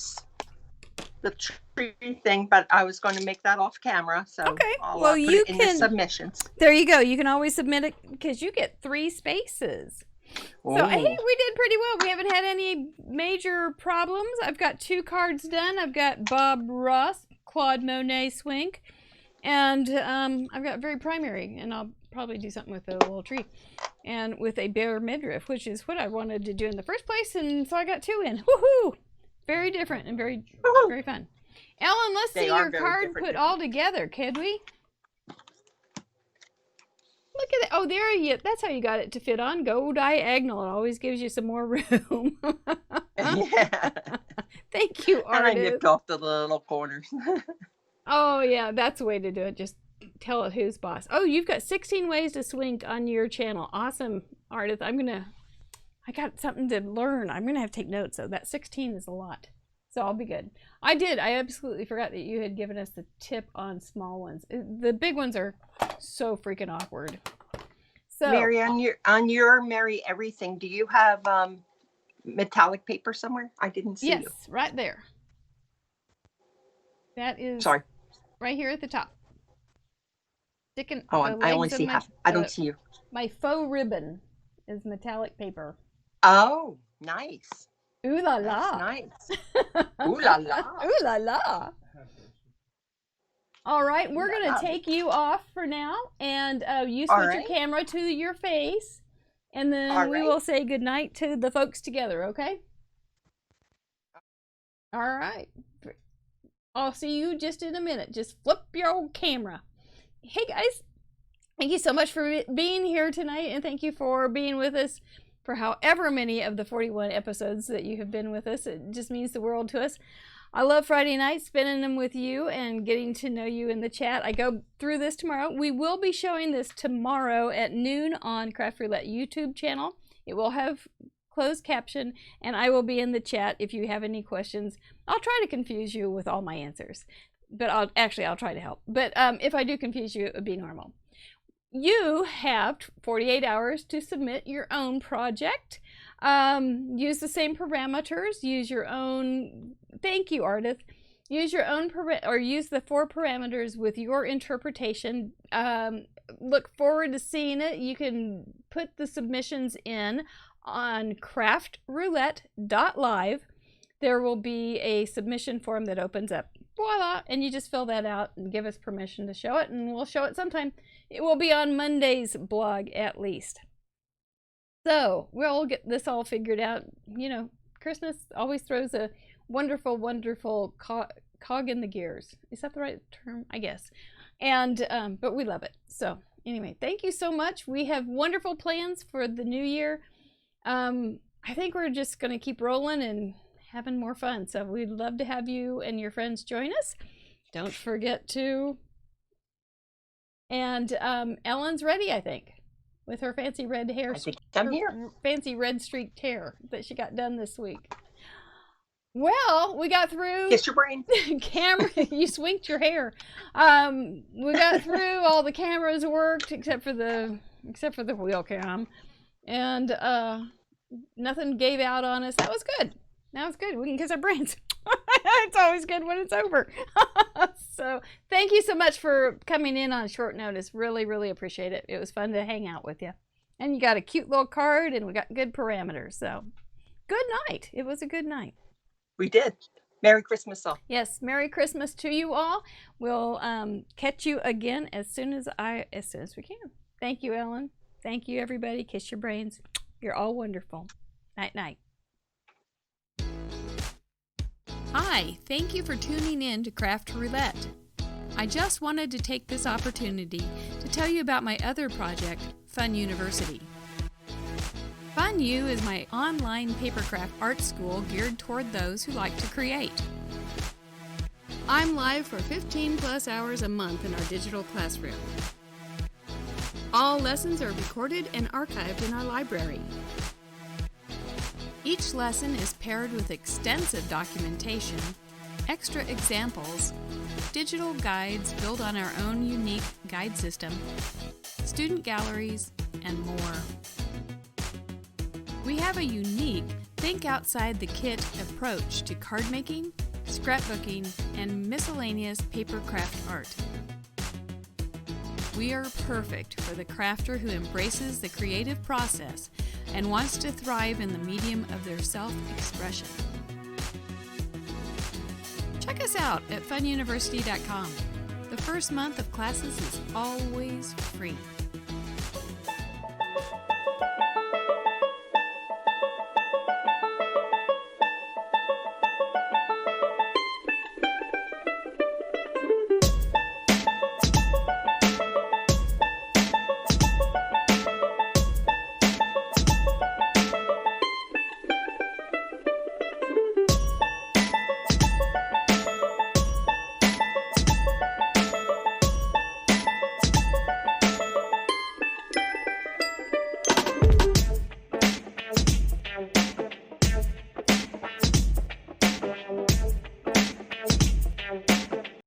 tree thing, but I was going to make that off camera, so Okay. I'll Well, put you it in the submissions. There you go. You can always submit it because you get 3 spaces. So, hey, we did pretty well. We haven't had any major problems. I've got 2 cards done. I've got Bob Ross, Claude Monet Swink, and I've got Very Primary, and I'll probably do something with a little tree, and with a bear midriff, which is what I wanted to do in the first place, and so I got 2 in. Woohoo! Very different and very fun. Ellen, let's see your card put all together, can we? Look at it. Oh, there you. That's how you got it to fit on. Go diagonal. It always gives you some more room. Yeah. Thank you, And Artist. I nipped off the little corners. Oh, yeah. That's the way to do it. Just tell it who's boss. Oh, you've got 16 ways to swing on your channel. Awesome, Artist. I got something to learn. I'm going to have to take notes, so that 16 is a lot. So I'll be good. I absolutely forgot that you had given us the tip on small ones. The big ones are so freaking awkward. So Mary, on your Mary Everything, do you have metallic paper somewhere? I didn't see you. Yes, right there. That is Sorry. Right here at the top. Sticking. Oh, I only see half. I don't see you. My faux ribbon is metallic paper. Oh, nice. Ooh la la. That's nice. Ooh la la. Ooh la la. All right, we're going to take you off for now, and you switch your camera to your face, and then we will say goodnight to the folks together, okay? All right. I'll see you just in a minute. Just flip your old camera. Hey, guys. Thank you so much for being here tonight, and thank you for being with us for however many of the 41 episodes that you have been with us. It just means the world to us. I love Friday nights, spending them with you and getting to know you in the chat. I go through this tomorrow. We will be showing this tomorrow at noon on Craft Roulette YouTube channel. It will have closed caption, and I will be in the chat if you have any questions. I'll try to confuse you with all my answers, but I'll try to help. But if I do confuse you, it would be normal. You have 48 hours to submit your own project. Use the same parameters. Use your own. Thank you, Ardith. Use your own or use the 4 parameters with your interpretation. Look forward to seeing it. You can put the submissions in on craftroulette.live. There will be a submission form that opens up. Voila! And you just fill that out and give us permission to show it, and we'll show it sometime. It will be on Monday's blog at least. So we'll get this all figured out. You know, Christmas always throws a wonderful, wonderful cog in the gears. Is that the right term? I guess. And but we love it. So anyway, thank you so much. We have wonderful plans for the new year. I think we're just going to keep rolling and having more fun. So we'd love to have you and your friends join us. Don't forget to. And Ellen's ready, I think, with her fancy red hair. I think I'm here. Fancy red streaked hair that she got done this week. Well, we got through. Kiss your brain. Camera, you swinked your hair. We got through. All the cameras worked except for the wheel cam, and nothing gave out on us. That was good. That was good. We can kiss our brains. It's always good when it's over. So thank you so much for coming in on short notice. Really, really appreciate it. It was fun to hang out with you. And you got a cute little card, and we got good parameters. So good night. It was a good night. We did. Merry Christmas all. Yes, Merry Christmas to you all. We'll catch you again as soon as we can. Thank you, Ellen. Thank you, everybody. Kiss your brains. You're all wonderful. Night, night. Hi, thank you for tuning in to Craft Roulette. I just wanted to take this opportunity to tell you about my other project, Fun University. Fun U is my online papercraft art school geared toward those who like to create. I'm live for 15 plus hours a month in our digital classroom. All lessons are recorded and archived in our library. Each lesson is paired with extensive documentation, extra examples, digital guides built on our own unique guide system, student galleries, and more. We have a unique think outside the kit approach to card making, scrapbooking, and miscellaneous paper craft art. We are perfect for the crafter who embraces the creative process and wants to thrive in the medium of their self-expression. Check us out at fununiversity.com. The first month of classes is always free.